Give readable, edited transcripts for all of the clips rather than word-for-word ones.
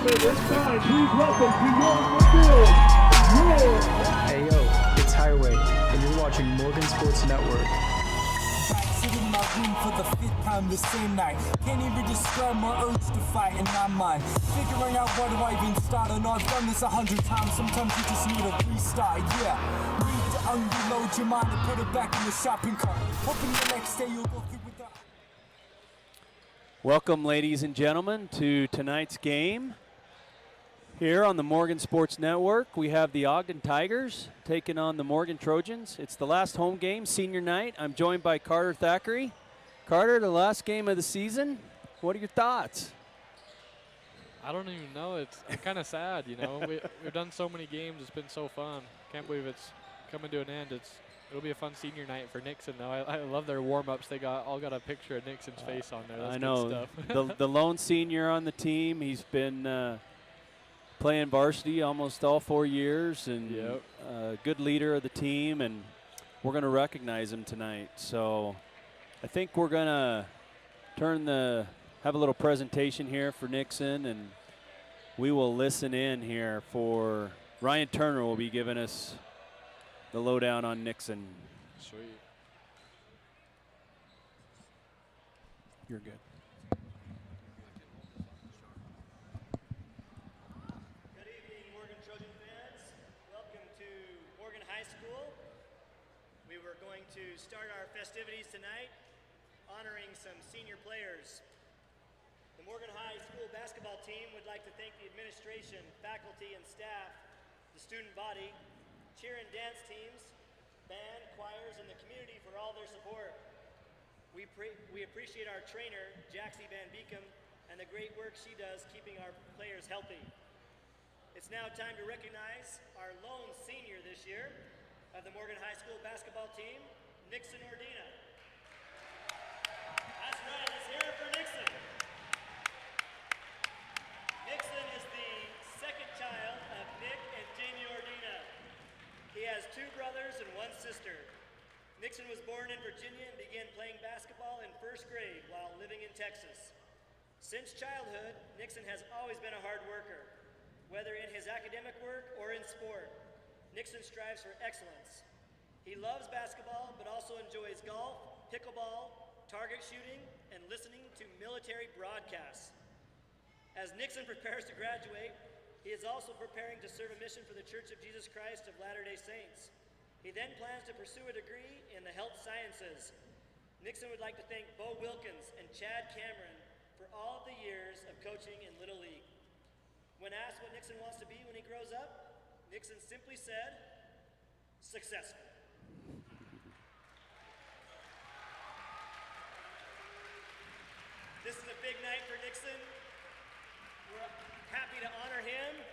It's time. Please welcome to your field, Hey yo, it's Highway, and you're watching Morgan Sports Network. Sitting in my room for the fifth time the same night. Can't even describe my urge to fight in my mind. Figuring out where do I even start. I know I've done this 100 times. Sometimes you just need a restart. Yeah, need to unload your mind and put it back in the shopping cart. Hoping the next day you'll go through with that. Welcome, ladies and gentlemen, to tonight's game. Here on the Morgan Sports Network, we have the Ogden Tigers taking on the Morgan Trojans. It's the last home game, senior night. I'm joined by Carter Thackeray. Carter, the last game of the season. What are your thoughts? I don't even know. It's kind of sad, you know. We've done so many games. It's been so fun. Can't believe it's coming to an end. It'll be a fun senior night for Nixon, though. I love their warm-ups. They all got a picture of Nixon's face on there. That's I know. good stuff. the lone senior on the team. He's been playing varsity almost all 4 years, and Yep. Good leader of the team, and we're going to recognize him tonight. So I think we're going to have a little presentation here for Nixon, and we will listen in here for Ryan Turner will be giving us the lowdown on Nixon. Sweet. You're good. Good evening, Morgan Trojan fans. Welcome to Morgan High School. We were going to start our festivities tonight honoring some senior players. The Morgan High School basketball team would like to thank the administration, faculty, and staff, the student body, cheer and dance teams, band, choirs, and the community for all their support. We appreciate our trainer, Jaxie Van Beekum, and the great work she does keeping our players healthy. It's now time to recognize our lone senior this year of the Morgan High School basketball team, Nixon Ordina. That's right, let's hear it for Nixon. Nixon is the second child of Nick and Jamie Ordina. He has two brothers and one sister. Nixon was born in Virginia and began playing basketball in first grade while living in Texas. Since childhood, Nixon has always been a hard worker. Whether in his academic work or in sport, Nixon strives for excellence. He loves basketball, but also enjoys golf, pickleball, target shooting, and listening to military broadcasts. As Nixon prepares to graduate, he is also preparing to serve a mission for the Church of Jesus Christ of Latter-day Saints. He then plans to pursue a degree in the health sciences. Nixon would like to thank Bo Wilkins and Chad Cameron for all of the years of coaching in Little League. When asked what Nixon wants to be when he grows up, Nixon simply said, successful. This is a big night for Nixon. We're happy to honor him.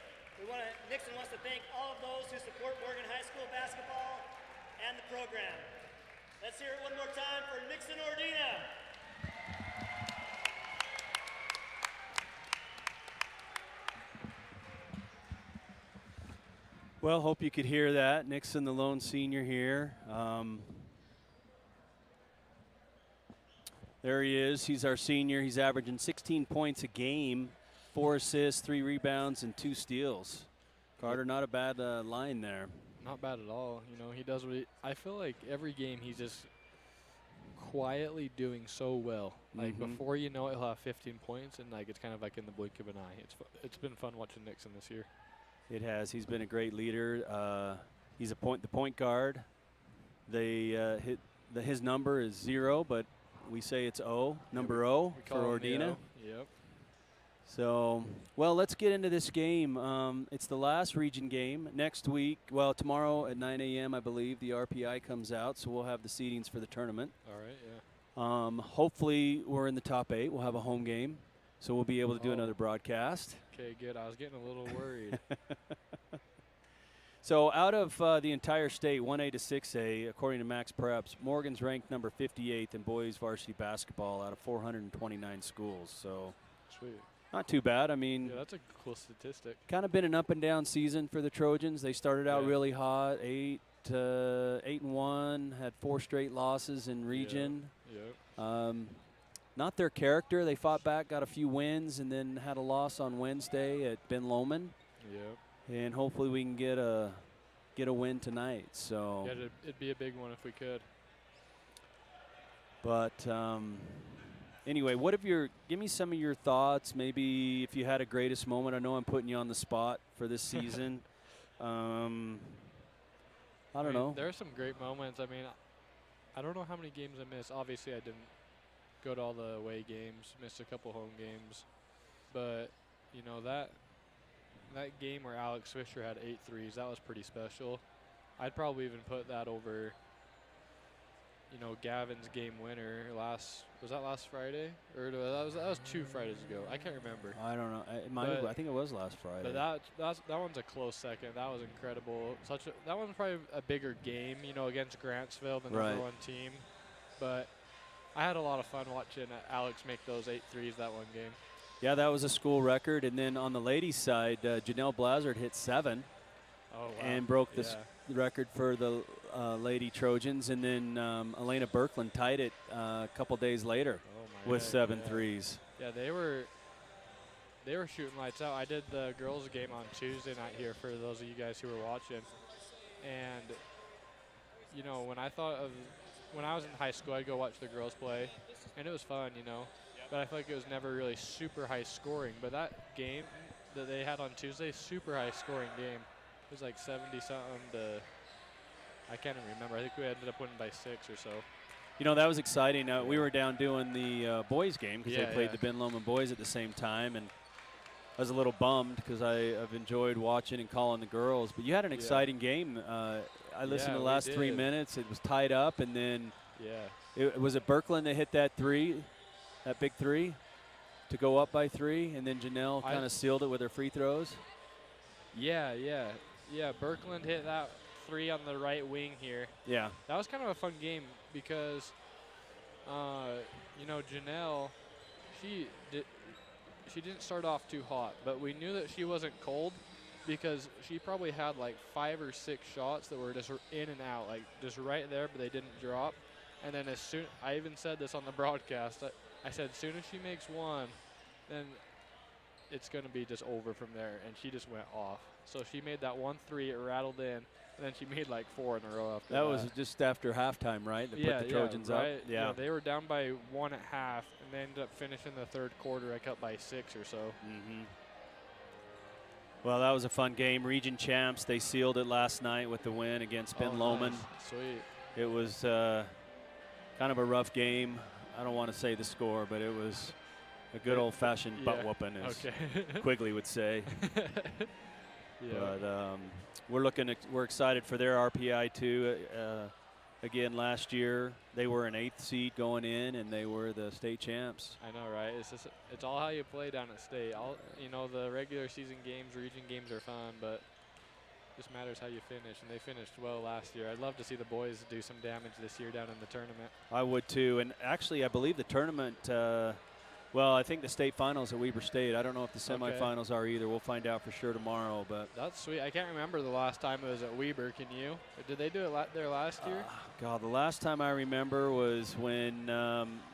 Nixon wants to thank all of those who support Morgan High School basketball and the program. Let's hear it one more time for Nixon Ordina. Well, hope you could hear that. Nixon, the lone senior here. There he is. He's our senior. He's averaging 16 points a game, 4 assists, 3 rebounds, and 2 steals. Carter, not a bad line there. Not bad at all. You know, he does what I feel like every game he's just quietly doing so well. Like before you know it, he'll have 15 points, and like it's kind of like in the blink of an eye. It's been fun watching Nixon this year. It has. He's been a great leader. He's the point guard. His number is 0, but we say it's O, number O for Ordina. Yep. So, well, let's get into this game. It's the last region game. Next week, well, tomorrow at 9 a.m., I believe, the RPI comes out, so we'll have the seedings for the tournament. All right, yeah. Hopefully, we're in the top 8. We'll have a home game, so we'll be able to do another broadcast. Okay, good. I was getting a little worried. So out of the entire state, 1A to 6A, according to Max Preps, Morgan's ranked number 58 in boys varsity basketball out of 429 schools. So Sweet. Not too bad. I mean, yeah, that's a cool statistic. Kind of been an up and down season for the Trojans. They started out really hot, 8-1, had 4 straight losses in region. Yep. not their character. They fought back, got a few wins, and then had a loss on Wednesday at Ben Lomond. Yep. And hopefully we can get a win tonight. So. Yeah, it'd be a big one if we could. But anyway, give me some of your thoughts. Maybe if you had a greatest moment. I know I'm putting you on the spot for this season. I don't know. There are some great moments. I mean, I don't know how many games I missed. Obviously, I didn't go to all the away games, missed a couple home games. But, you know, that game where Alex Fisher had 8 threes, that was pretty special. I'd probably even put that over, you know, Gavin's game winner was that last Friday? Or that was 2 Fridays ago. I can't remember. I don't know. I think it was last Friday. But that one's a close second. That was incredible. That one's probably a bigger game, you know, against Grantsville, the number 1 team. But I had a lot of fun watching Alex make those 8 threes that one game. Yeah, that was a school record. And then on the ladies' side, Janelle Blazard hit 7 and broke the record for the Lady Trojans. And then Elena Birkland tied it a couple days later with 7 threes. Yeah, they were shooting lights out. I did the girls' game on Tuesday night here for those of you guys who were watching. And, you know, when I was in high school, I'd go watch the girls play, and it was fun, you know. But I feel like it was never really super high scoring. But that game that they had on Tuesday, super high scoring game. It was like 70-something to, I can't even remember. I think we ended up winning by 6 or so. You know, that was exciting. We were down doing the boys game because they played the Ben Lomond boys at the same time. And I was a little bummed because I've enjoyed watching and calling the girls. But you had an exciting game. I listened to the last 3 minutes. It was tied up. And then was it Birkland that hit that 3? That big 3 to go up by 3, and then Janelle kind of sealed it with her free throws. Yeah. Birkland hit that 3 on the right wing here. Yeah. That was kind of a fun game because, you know, Janelle, she didn't start off too hot, but we knew that she wasn't cold because she probably had like 5 or 6 shots that were just in and out, like just right there, but they didn't drop. And then I even said this on the broadcast. I said, as soon as she makes 1, then it's going to be just over from there. And she just went off. So she made that 1 3, it rattled in, and then she made like 4 in a row after that. That was just after halftime, right? They put the Trojans up. Yeah, they were down by 1 at half, and they ended up finishing the third quarter, I cut by 6 or so. Well, that was a fun game. Region champs, they sealed it last night with the win against Ben Lomond. Nice. Sweet. It was kind of a rough game. I don't want to say the score, but it was a good old-fashioned butt whooping, as Quigley would say. But we're excited for their RPI too. Again, last year they were an 8th seed going in, and they were the state champs. I know, right? It's all how you play down at state. You know, the regular season games, region games are fun, but just matters how you finish, and they finished well last year. I'd love to see the boys do some damage this year down in the tournament. I would too, and actually I believe the tournament, well, I think the state finals at Weber State. I don't know if the semifinals are either. We'll find out for sure tomorrow. But that's sweet. I can't remember the last time it was at Weber. Can you? Or did they do it there last year? God, the last time I remember was when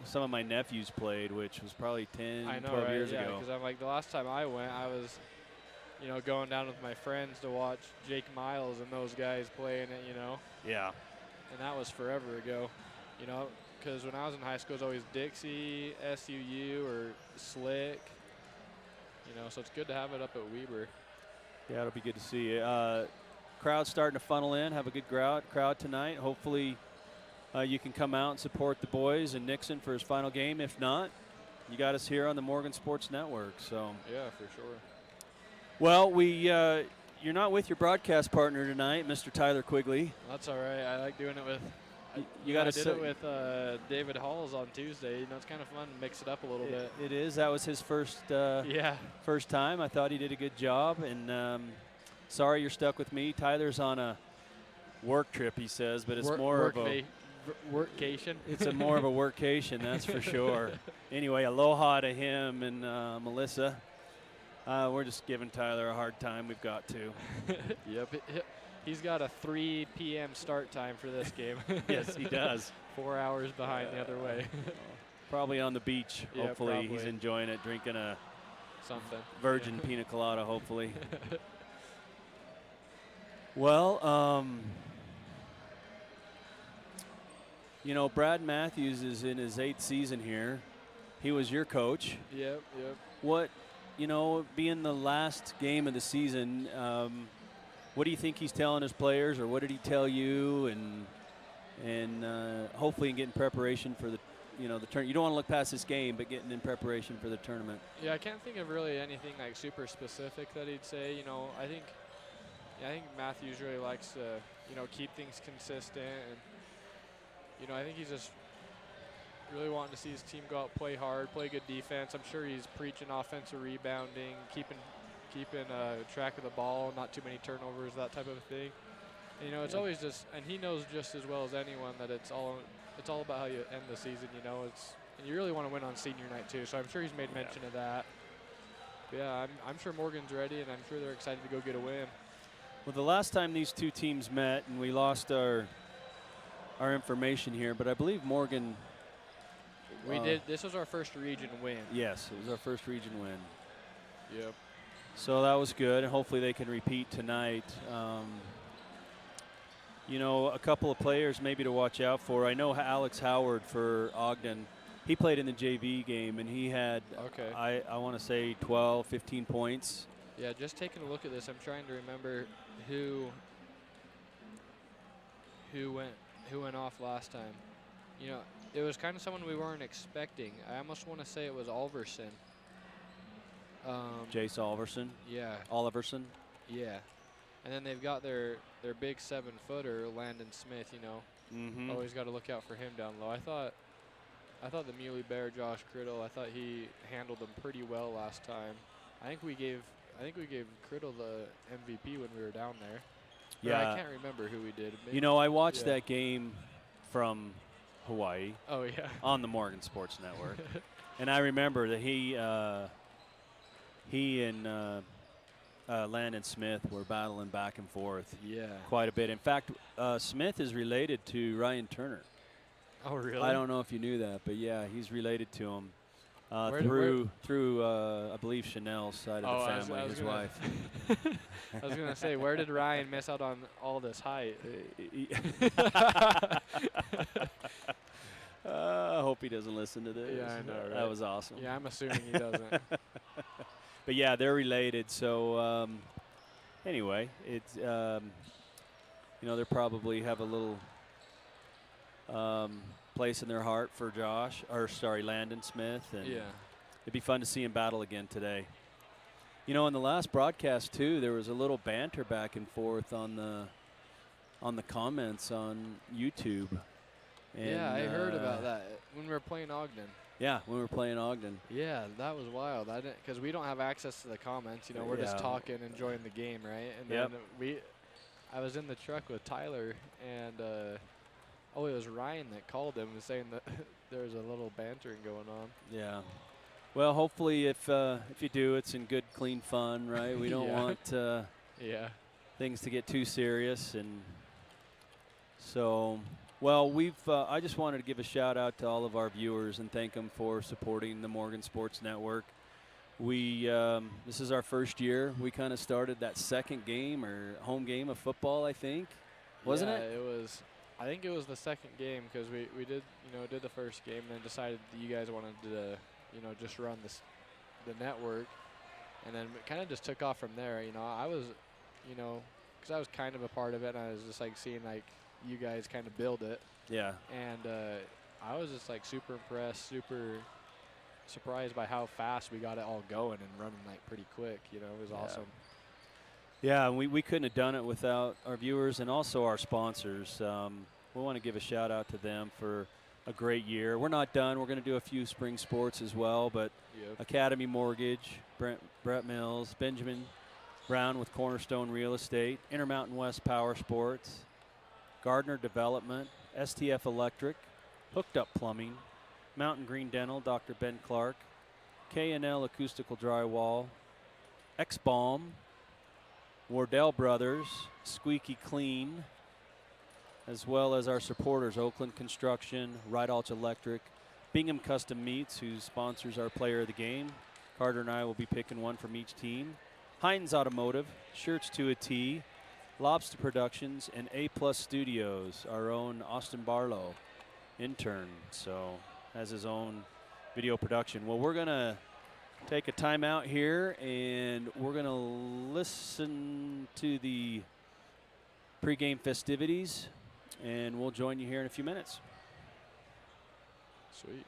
some of my nephews played, which was probably 10, 12 years ago. Because I'm like, the last time I went, I was, you know, going down with my friends to watch Jake Miles and those guys playing it, you know. Yeah. And that was forever ago, you know, because when I was in high school, it was always Dixie, SUU, or Slick, you know, so it's good to have it up at Weber. Yeah, it'll be good to see. Crowd's starting to funnel in. Have a good crowd tonight. Hopefully you can come out and support the boys and Nixon for his final game. If not, you got us here on the Morgan Sports Network. So yeah, for sure. Well, you're not with your broadcast partner tonight, Mr. Tyler Quigley. That's all right. I like doing it with. I did it with David Halls on Tuesday. You know, it's kind of fun to mix it up a little bit. It is. That was his first time. I thought he did a good job. And sorry you're stuck with me. Tyler's on a work trip, he says, but it's more of a workcation. It's more of a workcation, that's for sure. Anyway, aloha to him and Melissa. We're just giving Tyler a hard time. We've got to. Yep. He's got a 3 p.m. start time for this game. Yes, he does. 4 hours behind the other way. Probably on the beach. Yeah, Hopefully he's probably. enjoying it, drinking a Something. virgin pina colada, hopefully. Well, you know, Brad Matthews is in his 8th season here. He was your coach. Yep. What, you know, being the last game of the season, what do you think he's telling his players, or what did he tell you? And hopefully getting preparation for the, you know, the turn. You don't want to look past this game, but getting in preparation for the tournament. Yeah, I can't think of really anything like super specific that he'd say. You know, I think Matthews really likes to, you know, keep things consistent, and you know, I think he's just really wanting to see his team go out, play hard, play good defense. I'm sure he's preaching offensive rebounding, keeping track of the ball, not too many turnovers, that type of thing. And, you know, it's always just, and he knows just as well as anyone that it's all about how you end the season. You know, and you really want to win on senior night too. So I'm sure he's made mention of that. But yeah, I'm sure Morgan's ready, and I'm sure they're excited to go get a win. Well, the last time these two teams met, and we lost our information here, but I believe Morgan. We did. This was our first region win. Yes, it was our first region win. Yep. So that was good, and hopefully they can repeat tonight. You know, a couple of players maybe to watch out for. I know Alex Howard for Ogden. He played in the JV game, and he had, I want to say, 12, 15 points. Yeah, just taking a look at this, I'm trying to remember who went off last time. You know, it was kind of someone we weren't expecting. I almost want to say it was Alverson. Jace Alverson. Yeah. Oliverson. Yeah. And then they've got their big 7-footer, Landon Smith, you know. Mm-hmm. Always got to look out for him down low. I thought the Muley Bear, Josh Criddle, I thought he handled them pretty well last time. I think we gave Criddle the MVP when we were down there. Yeah. But I can't remember who we did. Maybe, you know, I watched that game from Hawaii. Oh, yeah. On the Morgan Sports Network. And I remember that he and Landon Smith were battling back and forth. Yeah. Quite a bit. In fact, Smith is related to Ryan Turner. Oh, really? I don't know if you knew that, but yeah, he's related to him through I believe Chanel's side of the family, his wife. I was gonna say, where did Ryan miss out on all this height? I hope he doesn't listen to this. Yeah, I know, right? That was awesome. Yeah, I'm assuming he doesn't. But yeah, they're related. So anyway, it's you know, they probably have a little place in their heart for Landon Smith, and yeah, it'd be fun to see him battle again today. You know, in the last broadcast too, there was a little banter back and forth on the comments on YouTube. And, yeah, I heard about that when we were playing Ogden. Yeah, when we were playing Ogden. Yeah, that was wild. I didn't, because we don't have access to the comments. You know, we're just talking, enjoying the game, right? And then I was in the truck with Tyler, and it was Ryan that called him and saying that there was a little bantering going on. Yeah. Well, hopefully, if you do, it's in good, clean fun, right? We don't want things to get too serious, and so. Well, I just wanted to give a shout out to all of our viewers and thank them for supporting the Morgan Sports Network. This is our first year. We kind of started that second game or home game of football, I think, wasn't it? It was. I think it was the second game, because we did the first game and then decided that you guys wanted to just run the network, and then it kind of just took off from there. You know, I was, because I was kind of a part of it, and I was just like seeing like you guys kind of build it. Yeah. And I was just like super impressed, super surprised by how fast we got it all going and running like pretty quick. You know, it was awesome. Yeah, and we couldn't have done it without our viewers and also our sponsors. We want to give a shout out to them for a great year. We're not done. We're going to do a few spring sports as well, but Academy Mortgage, Brett Mills, Benjamin Brown with Cornerstone Real Estate, Intermountain West Power Sports, Gardner Development, STF Electric, Hooked Up Plumbing, Mountain Green Dental, Dr. Ben Clark, K&L Acoustical Drywall, X-Balm, Wardell Brothers, Squeaky Clean, as well as our supporters, Oakland Construction, Rydalch Electric, Bingham Custom Meats, who sponsors our player of the game. Carter and I will be picking one from each team. Heinz Automotive, Shirts to a T, Lobster Productions, and A+ Studios, our own Austin Barlow, intern, so has his own video production. Well, we're going to take a timeout here, and we're going to listen to the pregame festivities, and we'll join you here in a few minutes. Sweet.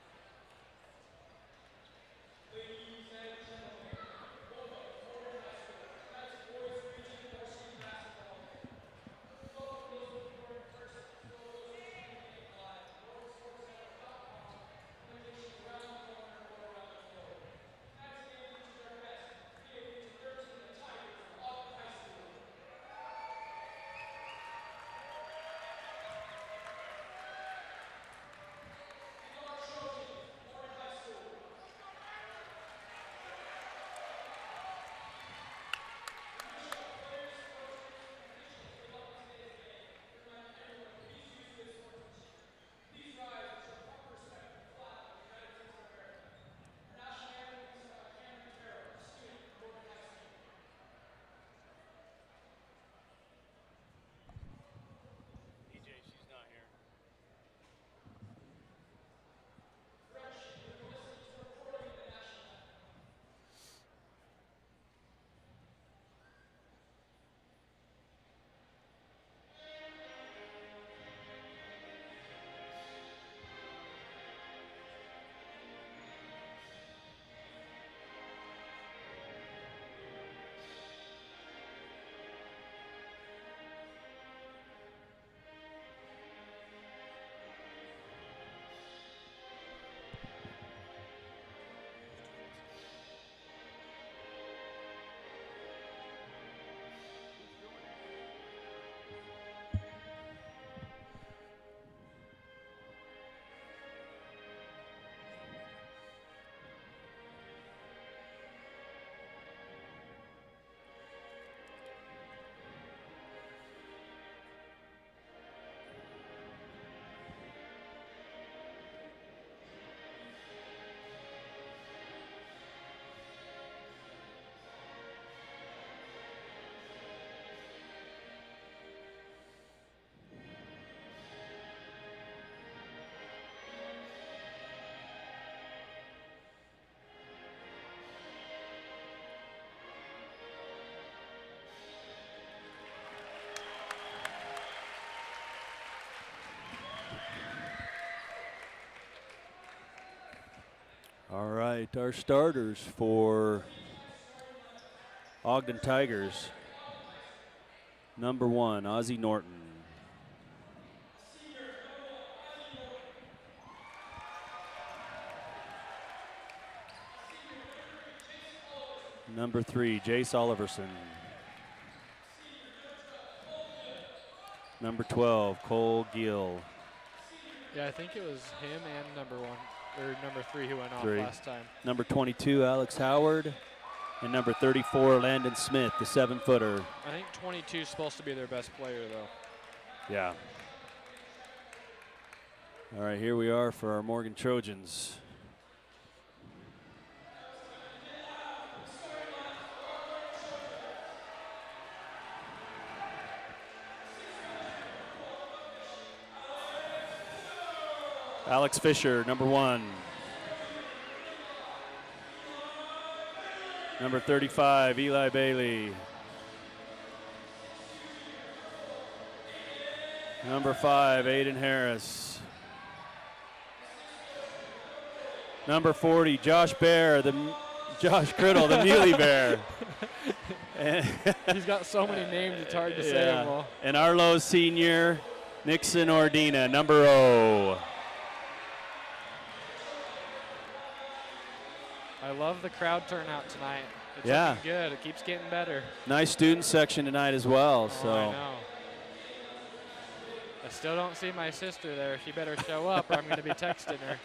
All right, our starters for Ogden Tigers. Number 1, Ozzie Norton. Number 3, Jace Oliverson. Number 12, Cole Gill. Yeah, I think it was him and number 1 or number 3 who went off 3. last time. Number 22, Alex Howard. And number 34, Landon Smith, the 7-footer. I think 22 is supposed to be their best player, though. Yeah. All right, here we are for our Morgan Trojans. Alex Fisher, number 1. Number 35, Eli Bailey. Number 5, Aiden Harris. Number 40, Josh Criddle, the Muley Bear. He's got so many names, it's hard to say them all. And Arlo's senior, Nixon Ordina, number 0. I love the crowd turnout tonight. It's Yeah. looking good. It keeps getting better. Nice student section tonight as well. Oh, So I know. I still don't see my sister there. She better show up or I'm going to be texting her.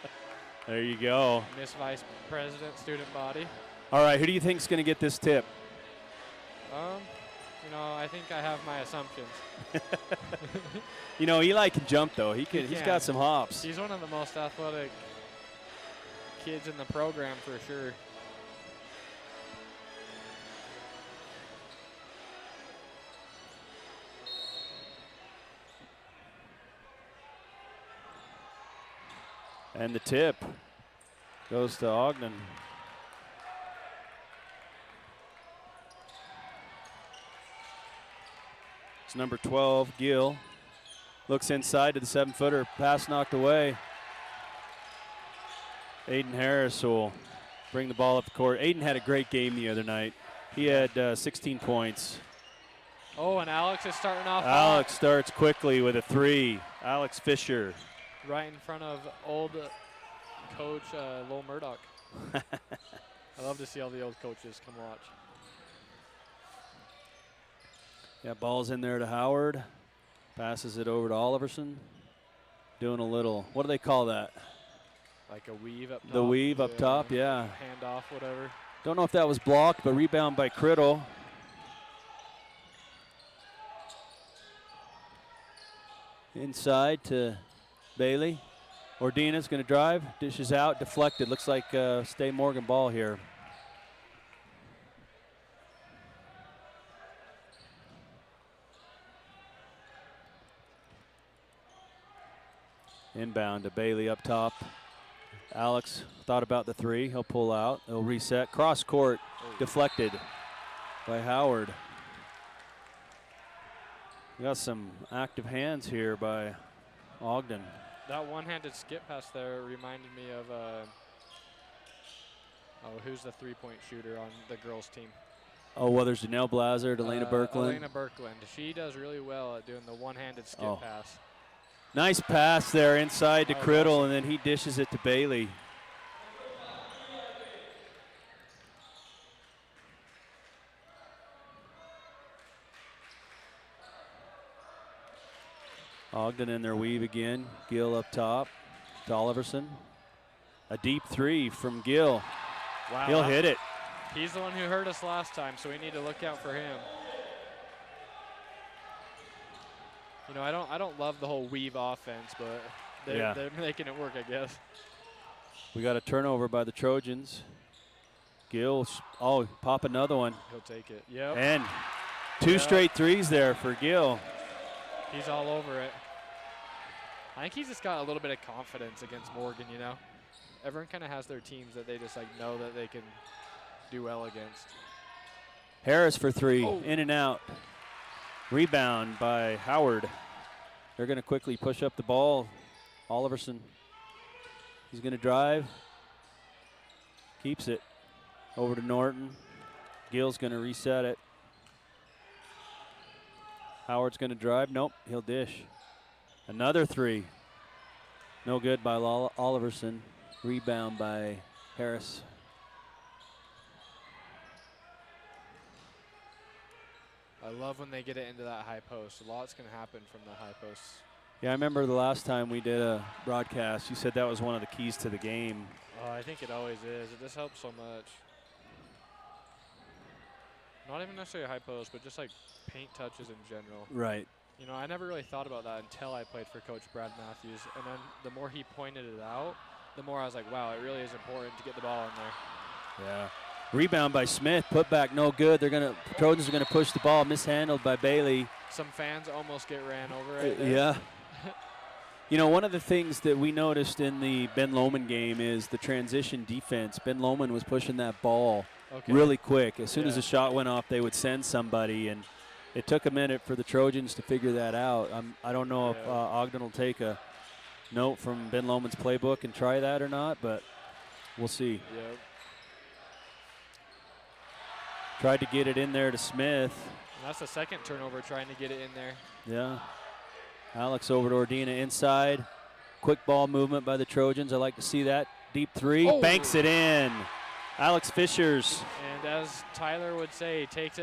there you go. Miss Vice President, student body. All right, who do you think is going to get this tip? You know, I think I have my assumptions. You know, Eli can jump though. He's can. got some hops. He's one of the most athletic kids in the program for sure. And the tip goes to Ogden. It's number 12, Gill. Looks inside to the 7-footer. Pass knocked away. Aiden Harris will bring the ball up the court. Aiden had a great game the other night. He had 16 points. Oh, and Alex is starting off Alex starts quickly with a 3. Alex Fisher. right in front of old coach Lowell Murdoch. I love to see all the old coaches come watch. Yeah, ball's in there to Howard. Passes it over to Oliverson. Doing a little, what do they call that? Like a weave up top. The weave up top, yeah. Hand off, whatever. Don't know if that was blocked, but rebound by Criddle. Inside to Bailey. Ordina's going to drive, dishes out, deflected. Looks like Stay Morgan ball here. Inbound to Bailey up top. Alex thought about the 3. He'll pull out. He'll reset. Cross court, deflected by Howard. We got some active hands here by Ogden. That one-handed skip pass there reminded me of, who's the three-point shooter on the girls' team? Oh, well, there's Janelle Blazard, Elena Birkland. Elena Birkland. She does really well at doing the one-handed skip pass. Nice pass there inside to Criddle, awesome. and then he dishes it to Bailey. Ogden in their weave again. Gill up top to Oliverson. A deep 3 from Gill. Wow. He'll hit it. He's the one who hurt us last time, so we need to look out for him. You know, I don't love the whole weave offense, but they're making it work, I guess. We got a turnover by the Trojans. Gill, pop another one. He'll take it. Yep. And 2 straight 3s there for Gill. He's all over it. I think he's just got a little bit of confidence against Morgan, you know. Everyone kind of has their teams that they just know that they can do well against. Harris for 3, in and out. Rebound by Howard. They're going to quickly push up the ball. Oliverson, he's going to drive. Keeps it over to Norton. Gill's going to reset it. Howard's going to drive. Nope, he'll dish. Another 3. No good by Oliverson. Rebound by Harris. I love when they get it into that high post. A lot's going to happen from the high post. Yeah, I remember the last time we did a broadcast, you said that was one of the keys to the game. Oh, I think it always is. It just helps so much. Not even necessarily high post, but just like paint touches in general. Right. You know, I never really thought about that until I played for Coach Brad Matthews. And then the more he pointed it out, the more I was like, wow, it really is important to get the ball in there. Yeah. Rebound by Smith, put back no good. Trojans are gonna push the ball, mishandled by Bailey. Some fans almost get ran over right there. Yeah. You know, one of the things that we noticed in the Ben Lomond game is the transition defense. Ben Lomond was pushing that ball really quick. As soon as the shot went off, they would send somebody, and it took a minute for the Trojans to figure that out. I don't know if Ogden will take a note from Ben Lomond's playbook and try that or not, but we'll see. Yep. Tried to get it in there to Smith. And that's the second turnover, trying to get it in there. Yeah. Alex over to Ordina inside. Quick ball movement by the Trojans. I like to see that. Deep 3. Oh. Banks it in. Alex Fishers. And as Tyler would say, takes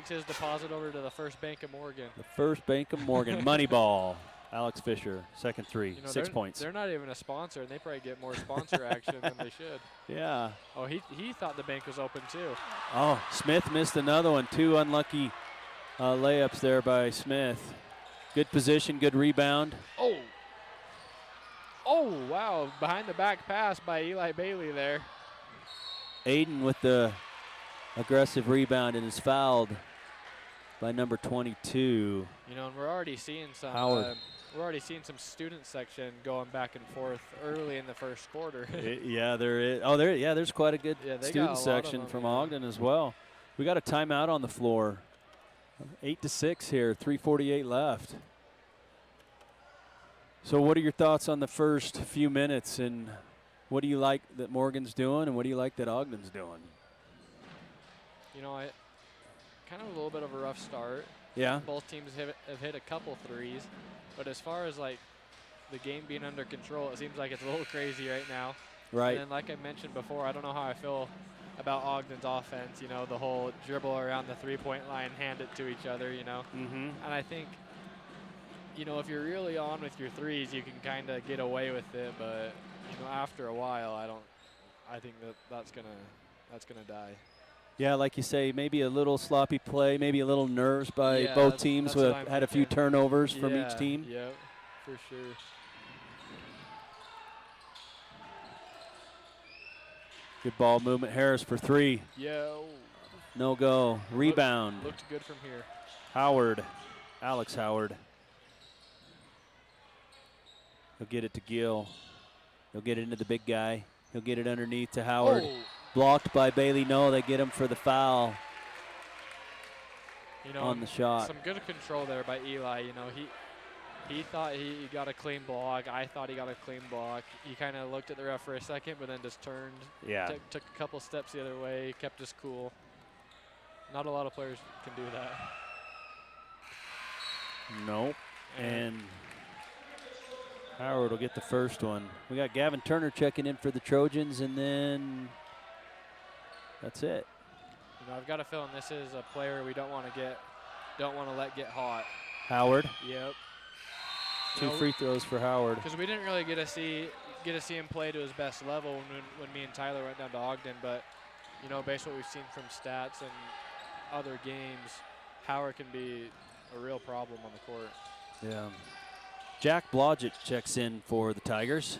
his deposit over to the First Bank of Morgan. The First Bank of Morgan. Money ball. Alex Fisher. Second 3. You know, 6 points. They're not even a sponsor, and they probably get more sponsor action than they should. Yeah. Oh, he thought the bank was open too. Oh, Smith missed another one. 2 unlucky layups there by Smith. Good position, good rebound. Oh. Oh, wow. Behind the back pass by Eli Bailey there. Aiden with the aggressive rebound and is fouled by number 22. You know, and we're already seeing some Howard. we're already seeing some student section going back and forth early in the first quarter. Yeah, there is. Oh, there's quite a good Yeah, they got a student lot of section them, from yeah. Ogden as well. We got a timeout on the floor. 8-6 here, 3:48 left. So what are your thoughts on the first few minutes, and what do you like that Morgan's doing, and what do you like that Ogden's doing? You know, kind of a little bit of a rough start. Yeah. Both teams have hit a couple threes, but as far as like the game being under control, it seems like it's a little crazy right now. Right. And like I mentioned before, I don't know how I feel about Ogden's offense. You know, the whole dribble around the three-point line, hand it to each other. You know, Mm-hmm. and I think, you know, if you're really on with your threes, you can kind of get away with it. But you know, after a while, I think that's gonna die. Yeah, like you say, maybe a little sloppy play, maybe a little nerves by Yeah, both teams. that's what I'm Had a few thinking. turnovers from Yeah, each team. Yeah, for sure. Good ball movement. Harris for three. Yeah, No go. Rebound. looked good from here. Howard. Alex Howard. He'll get it to Gill. He'll get it into the big guy. He'll get it underneath to Howard. Oh, Blocked by Bailey. No, they get him for the foul you know, on the shot. some good control there by Eli. You know, he thought he got a clean block. I thought he got a clean block. He kind of looked at the ref for a second, but then just turned. Yeah. Took a couple steps the other way, kept us cool. Not a lot of players can do that. Nope. And Howard will get the first one. We got Gavin Turner checking in for the Trojans, and then that's it. You know, I've got a feeling this is a player we don't want to let get hot. Howard. Yep. Two free throws for Howard. Because we didn't really get to see him play to his best level when me and Tyler went down to Ogden. But you know, based on what we've seen from stats and other games, Howard can be a real problem on the court. Yeah. Jack Blodgett checks in for the Tigers.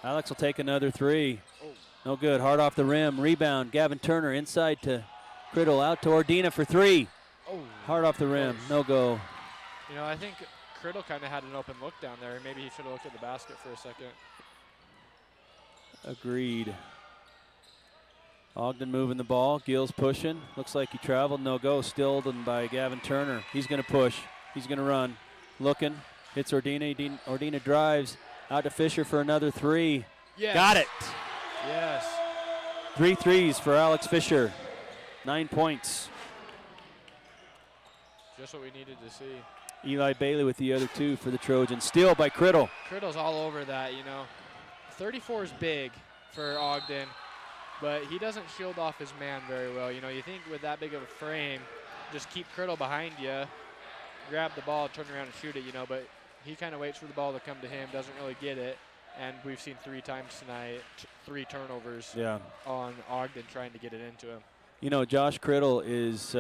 Alex will take another three. Oh. No good. Hard off the rim. Rebound. Gavin Turner inside to Criddle. Out to Ordina for three. Oh. Hard off the rim. No go. You know, I think Criddle kind of had an open look down there. Maybe he should have looked at the basket for a second. Agreed. Ogden moving the ball. Gill's pushing. Looks like he traveled. No go. Stilled by Gavin Turner. He's going to push. He's going to run. Looking. Hits Ordina. Ordina drives. Out to Fisher for another three. Yes. Got it. Yes. 3 threes for Alex Fisher. 9 points. Just what we needed to see. Eli Bailey with the other two for the Trojans. Steal by Criddle. Criddle's all over that, you know. 34 is big for Ogden, but he doesn't shield off his man very well. You know, you think with that big of a frame, just keep Criddle behind you, grab the ball, turn around and shoot it, you know, but he kind of waits for the ball to come to him, doesn't really get it. And we've seen 3 times tonight, 3 turnovers on Ogden trying to get it into him. You know, Josh Criddle is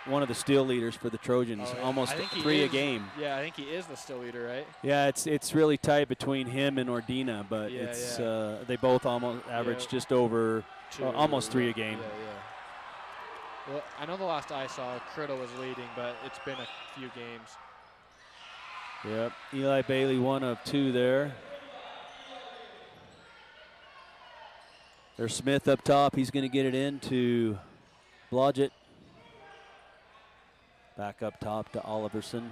one of the steal leaders for the Trojans. Oh, yeah. Almost I think he 3 a is. game. Yeah, I think he is the still leader, right? Yeah, it's really tight between him and Ordina, but Yeah, it's yeah. they both almost average just over almost 3 a game. Yeah. Well, I know the last I saw, Criddle was leading, but it's been a few games. Yep. Eli Bailey, 1 of 2 there. There's Smith up top. He's going to get it into Blodgett. Back up top to Oliverson.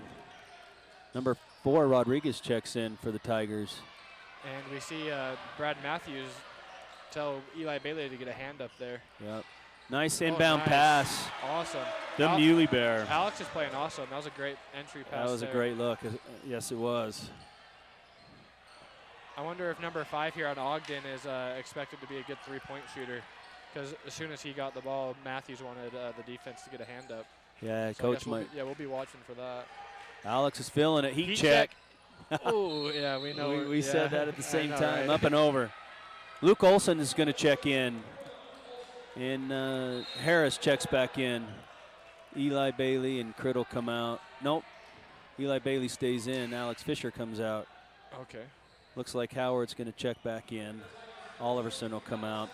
Number 4, Rodriguez checks in for the Tigers. And we see Brad Matthews tell Eli Bailey to get a hand up there. Yep. Nice inbound nice. pass. Awesome. The Muley Bear. Alex is playing awesome. That was a great entry pass. That was a great look. Yes, it was. I wonder if number 5 here on Ogden is expected to be a good 3-point shooter, because as soon as he got the ball, Matthews wanted the defense to get a hand up. Yeah, So coach might. we'll be watching for that. Alex is feeling it. Heat check. check. Oh, yeah, we know. We said that at the same know, time, right? up and over. Luke Olson is going to check in. And Harris checks back in. Eli Bailey and Criddle come out. Nope. Eli Bailey stays in. Alex Fisher comes out. Okay. Looks like Howard's going to check back in. Oliverson will come out.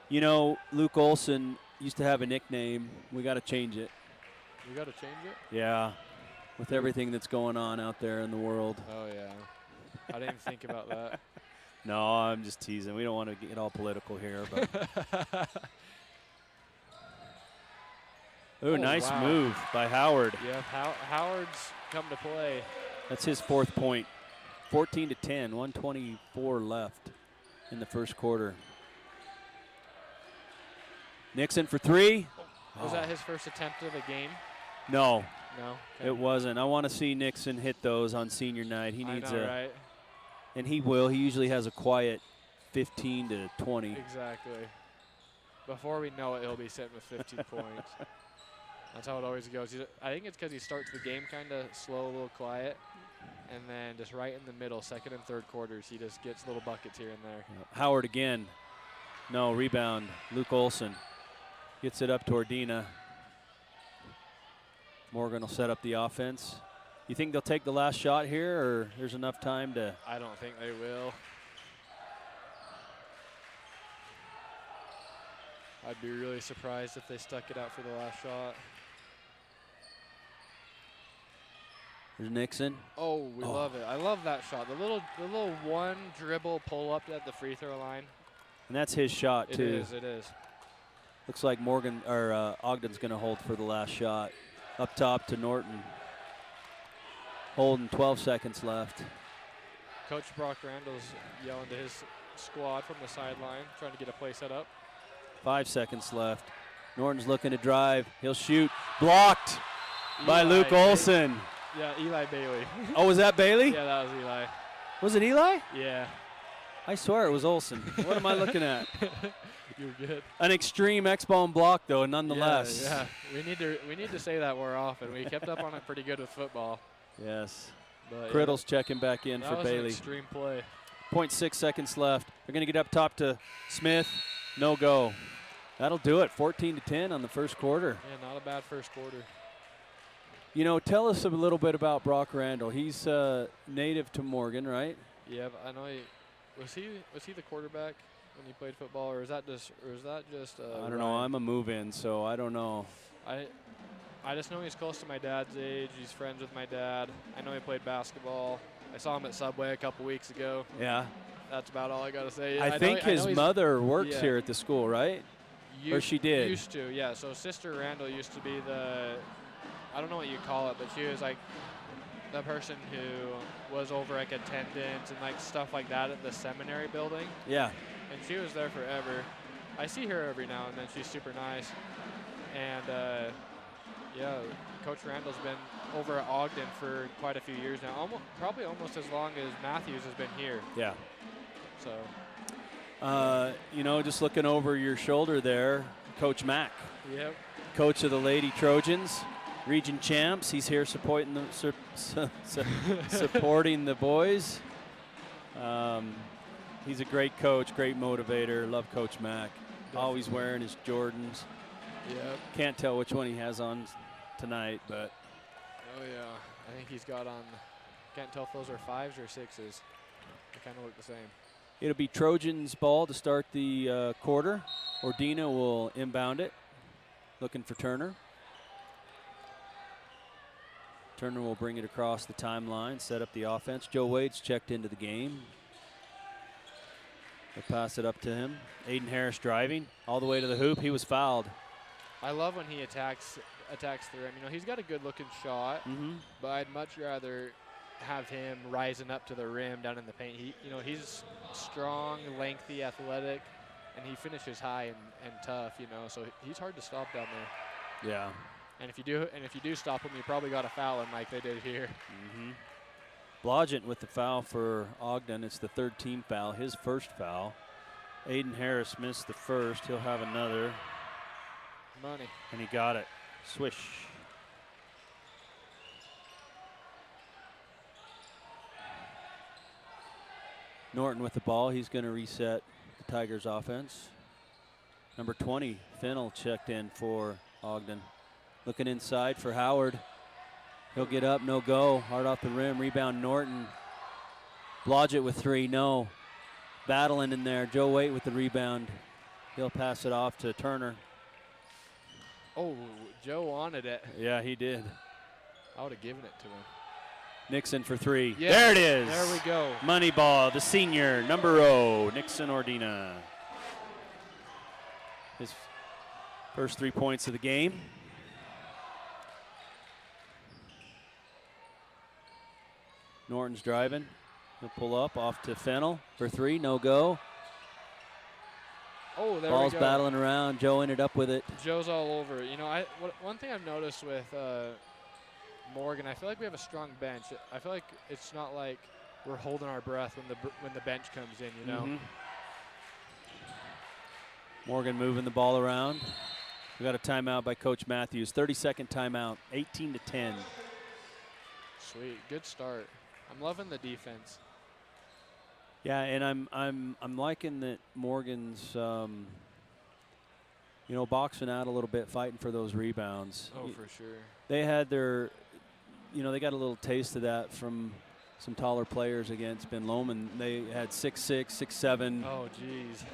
You know, Luke Olson used to have a nickname. We got to change it. We got to change it? Yeah, with everything that's going on out there in the world. Oh, yeah. I didn't even think about that. No, I'm just teasing. We don't want to get all political here. But ooh, nice move by Howard. Yeah, Howard's come to play. That's his 4th point. 14-10, 124 left in the first quarter. Nixon for 3. Was that his first attempt of the game? No. No? Okay. It wasn't. I want to see Nixon hit those on senior night. He needs right? And he will. He usually has a quiet 15 to 20. Exactly. Before we know it, he'll be sitting with 15 points. That's how it always goes. I think it's because he starts the game kind of slow, a little quiet, and then just right in the middle, second and third quarters, he just gets little buckets here and there. Howard again. No, rebound. Luke Olson gets it up to Ordina. Morgan will set up the offense. You think they'll take the last shot here, or there's enough time to? I don't think they will. I'd be really surprised if they stuck it out for the last shot. There's Nixon. Oh, we love it. I love that shot. The little one dribble pull up at the free throw line. And that's his shot too. It is. Looks like Morgan or Ogden's going to hold for the last shot. Up top to Norton. Holding 12 seconds left. Coach Brock Randall's yelling to his squad from the sideline, trying to get a play set up. 5 seconds left. Norton's looking to drive. He'll shoot. Blocked by Luke Olson. Yeah, Eli Bailey. Oh, was that Bailey? Yeah, that was Eli. Was it Eli? Yeah. I swear it was Olson. What am I looking at? You're good. An extreme X-bomb block, though, nonetheless. Yeah, we need to say that more often. We kept up on it pretty good with football. Yes. But Criddle's checking back in that for was Bailey. An extreme play. 0.6 seconds left. They're going to get up top to Smith. No go. That'll do it. 14-10 on the first quarter. Yeah, not a bad first quarter. You know, tell us a little bit about Brock Randall. He's native to Morgan, right? Yeah, but I know was he the quarterback when he played football, or is that just I don't know. I'm a move-in, so I don't know. I just know he's close to my dad's age. He's friends with my dad. I know he played basketball. I saw him at Subway a couple weeks ago. Yeah. That's about all I got to say. I think his mother works here at the school, right? Or she did. Used to, yeah. So Sister Randall used to be I don't know what you call it, but she was like the person who was over like attendance and like stuff like that at the seminary building. Yeah. And she was there forever. I see her every now and then. She's super nice. And yeah, Coach Randall's been over at Ogden for quite a few years now. Probably almost as long as Matthews has been here. Yeah. So. You know, just looking over your shoulder there, Coach Mack. Yep. Coach of the Lady Trojans, region champs. He's here supporting supporting the boys. He's a great coach, great motivator. Love Coach Mack. Definitely. Always wearing his Jordans. Yep. Can't tell which one he has on tonight, but. Oh yeah, I think he's got on. Can't tell if those are 5s or 6s. They kind of look the same. It'll be Trojans ball to start the quarter. Ordina will inbound it, looking for Turner. Turner will bring it across the timeline, set up the offense. Joe Wade's checked into the game. They'll pass it up to him. Aiden Harris driving all the way to the hoop. He was fouled. I love when he attacks the rim. You know, he's got a good-looking shot, but I'd much rather have him rising up to the rim down in the paint. He's strong, lengthy, athletic, and he finishes high and tough. You know, so he's hard to stop down there. Yeah. And if you do stop him, you probably got to foul him like they did here. Blodgett with the foul for Ogden. It's the third team foul, his first foul. Aiden Harris missed the first. He'll have another. Money. And he got it. Swish. Norton with the ball. He's going to reset the Tigers offense. Number 20, Fennell checked in for Ogden. Looking inside for Howard. He'll get up, no go. Hard off the rim, rebound Norton. Blodgett with 3, no. Battling in there. Joe Waite with the rebound. He'll pass it off to Turner. Oh, Joe wanted it. Yeah, he did. I would have given it to him. Nixon for 3. Yes, there it is. There we go. Money ball, the senior, number 0, Nixon Ordina. His first 3 points of the game. Norton's driving. He'll pull up off to Fennell for 3, no go. Oh, there Ball's we go. battling around. Joe ended up with it. Joe's all over it. You know, one thing I've noticed with Morgan, I feel like we have a strong bench. I feel like it's not like we're holding our breath when the bench comes in, you know. Morgan moving the ball around. We got a timeout by Coach Matthews. 30-second timeout, 18-10. Sweet, good start. I'm loving the defense. Yeah, and I'm liking that Morgan's boxing out a little bit, fighting for those rebounds. Oh, for sure. They had their, they got a little taste of that from some taller players against Ben Lomond. They had 6'6", 6'7". Oh, geez.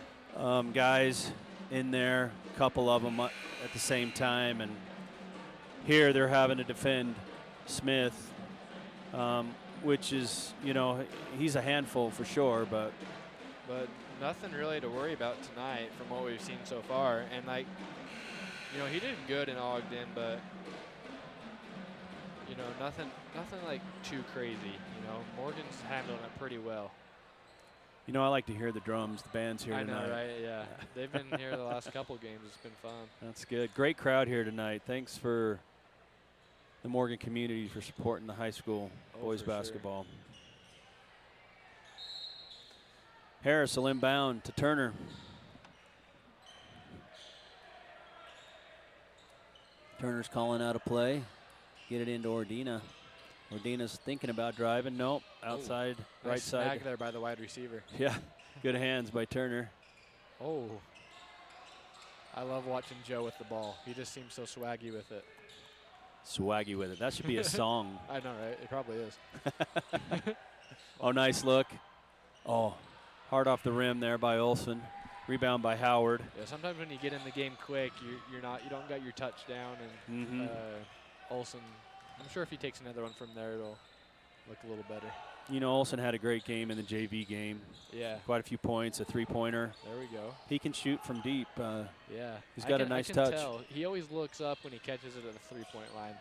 Guys in there, a couple of them at the same time, and here they're having to defend Smith, which is, he's a handful for sure, but nothing really to worry about tonight from what we've seen so far. And he did good in Ogden, but nothing like too crazy. Morgan's handling it pretty well. I like to hear the drums, the band's here tonight. I know, right? Yeah. They've been here the last couple games. It's been fun. That's good. Great crowd here tonight. Thanks for the Morgan community for supporting the high school boys basketball. Sure. Harris will inbound to Turner. Turner's calling out a play. Get it into Ordina. Ordina's thinking about driving. Nope. Outside, right nice side. Snag there by the wide receiver. Yeah. Good hands by Turner. Oh. I love watching Joe with the ball. He just seems so swaggy with it. Swaggy with it. That should be a song. I know, right? It probably is. Oh, nice look. Oh, hard off the rim there by Olson. Rebound by Howard. Yeah, sometimes when you get in the game quick, you don't got your touchdown, and Olson, I'm sure if he takes another one from there, it'll look a little better. Olson had a great game in the JV game. Yeah. Quite a few points, a 3-pointer. There we go. He can shoot from deep. Yeah. He's got a nice touch. Tell. He always looks up when he catches it at the 3-point line.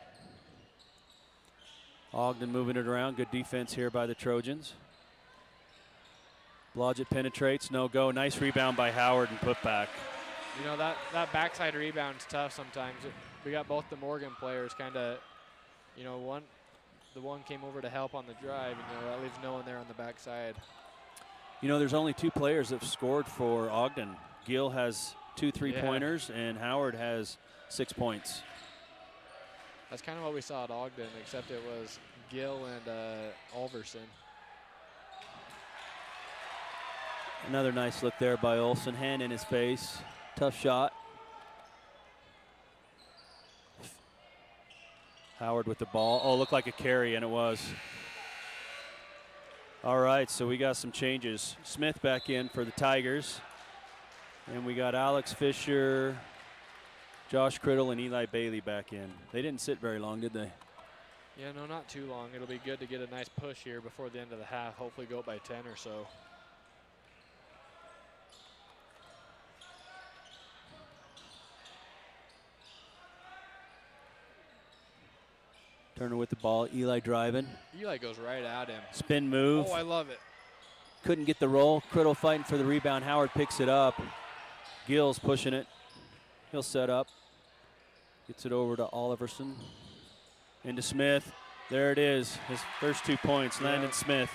Ogden moving it around. Good defense here by the Trojans. Blodgett penetrates, no go. Nice rebound by Howard and put back. That backside rebound's tough sometimes. We got both the Morgan players kind of, the one came over to help on the drive, and that leaves no one there on the backside. There's only 2 players that have scored for Ogden. Gill has 2 3-pointers, and Howard has 6 points. That's kind of what we saw at Ogden, except it was Gill and Alverson. Another nice look there by Olson. Hand in his face. Tough shot. Howard with the ball. Oh, looked like a carry, and it was. All right, so we got some changes. Smith back in for the Tigers. And we got Alex Fisher, Josh Criddle, and Eli Bailey back in. They didn't sit very long, did they? Yeah, no, not too long. It'll be good to get a nice push here before the end of the half. Hopefully go up by 10 or so. Turner with the ball. Eli driving. Eli goes right at him. Spin move. Oh, I love it. Couldn't get the roll. Criddle fighting for the rebound. Howard picks it up. Gill's pushing it. He'll set up. Gets it over to Oliverson. Into Smith. There it is. His first 2 points. Yeah. Landon Smith.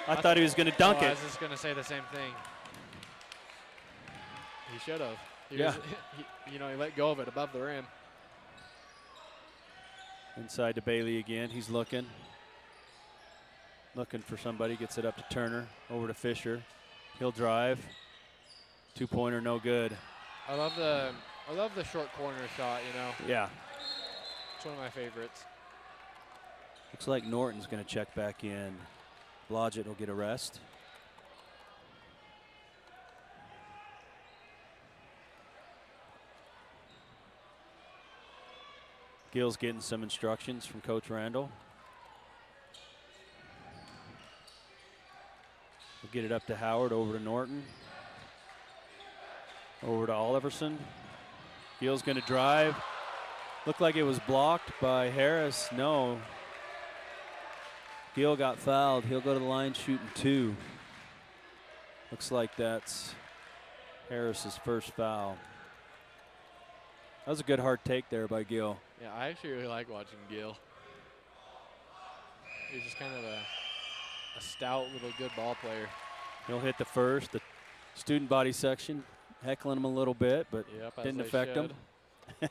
I thought he was going to dunk it. I was just going to say the same thing. He should have. He let go of it above the rim. Inside to Bailey again. He's looking. Looking for somebody. Gets it up to Turner. Over to Fisher. He'll drive. 2-pointer, no good. I love the short corner shot, Yeah. It's one of my favorites. Looks like Norton's going to check back in. Blodgett will get a rest. Gill's getting some instructions from Coach Randall. We'll get it up to Howard, over to Norton. Over to Oliverson. Gill's going to drive. Looked like it was blocked by Harris. No. Gill got fouled. He'll go to the line shooting 2. Looks like that's Harris's first foul. That was a good hard take there by Gill. Yeah, I actually really like watching Gill. He's just kind of a stout little good ball player. He'll hit the first. The student body section heckling him a little bit, but Yep, as didn't they affect him. should.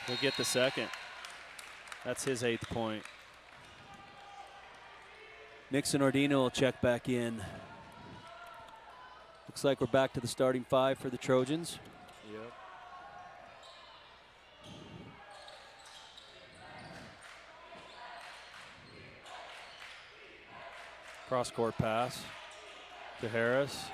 He'll get the second. That's his 8th point. Nixon Ordino will check back in. Looks like we're back to the starting 5 for the Trojans. Yep. Cross-court pass to Harris.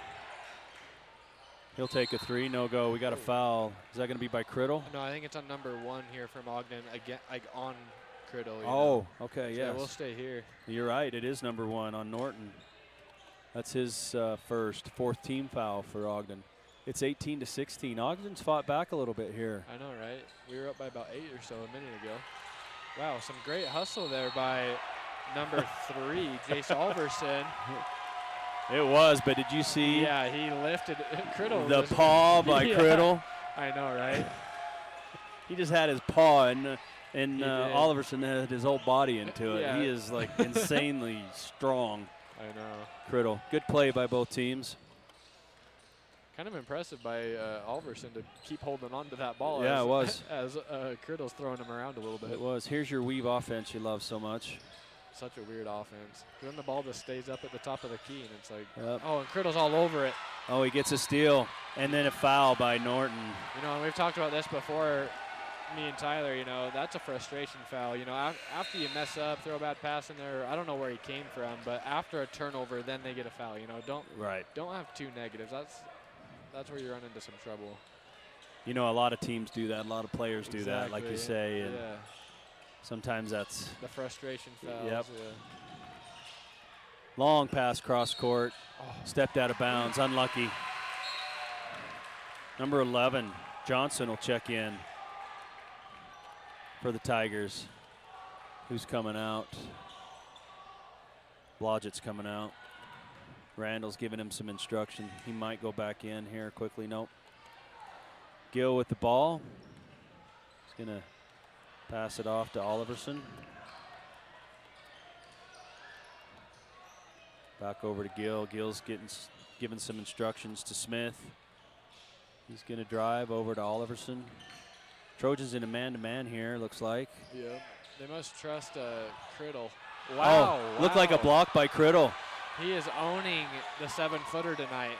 He'll take a 3, no go. We got a foul. Is that going to be by Criddle? No, I think it's on number 1 here from Ogden, again, like on Criddle. Oh, okay, so yes. we'll stay here. You're right, it is number 1 on Norton. That's his first, 4th team foul for Ogden. It's 18-16. Ogden's fought back a little bit here. I know, right? We were up by about 8 or so a minute ago. Wow, some great hustle there by number 3, Jace Alverson. It was, but did you see? Yeah, he lifted Criddle. The paw by Yeah, Criddle. I know, right? He just had his paw, and did. Oliverson had his whole body into it. Yeah. He is like insanely strong. I know. Criddle. Good play by both teams. Kind of impressive by Alverson to keep holding on to that ball. Yeah, as, it was. As Criddle's throwing him around a little bit. It was. Here's your weave offense you love so much. Such a weird offense. Then the ball just stays up at the top of the key, and it's like, Yep. oh, and Criddle's all over it. Oh, he gets a steal, and then a foul by Norton. You know, and we've talked about this before, me and Tyler, you know, that's a frustration foul. You know, after you mess up, throw a bad pass in there, I don't know where he came from, but after a turnover, then they get a foul. You know, don't have 2 negatives. That's where you run into some trouble. You know, a lot of teams do that. A lot of players do that, like you Exactly, say. And yeah. sometimes that's The frustration fouls. Yep. Yeah. long pass cross court. Oh. Stepped out of bounds. Unlucky. Number 11, Johnson will check in for the Tigers. Who's coming out? Blodgett's coming out. Randall's giving him some instruction. He might go back in here quickly. Nope. Gill with the ball. He's going to pass it off to Oliverson. Back over to Gill. Gill's giving some instructions to Smith. He's going to drive over to Oliverson. Trojans in a man-to-man here, looks like. Yeah. They must trust Criddle. Wow. Oh, looked like a block by Criddle. He is owning the 7-footer tonight,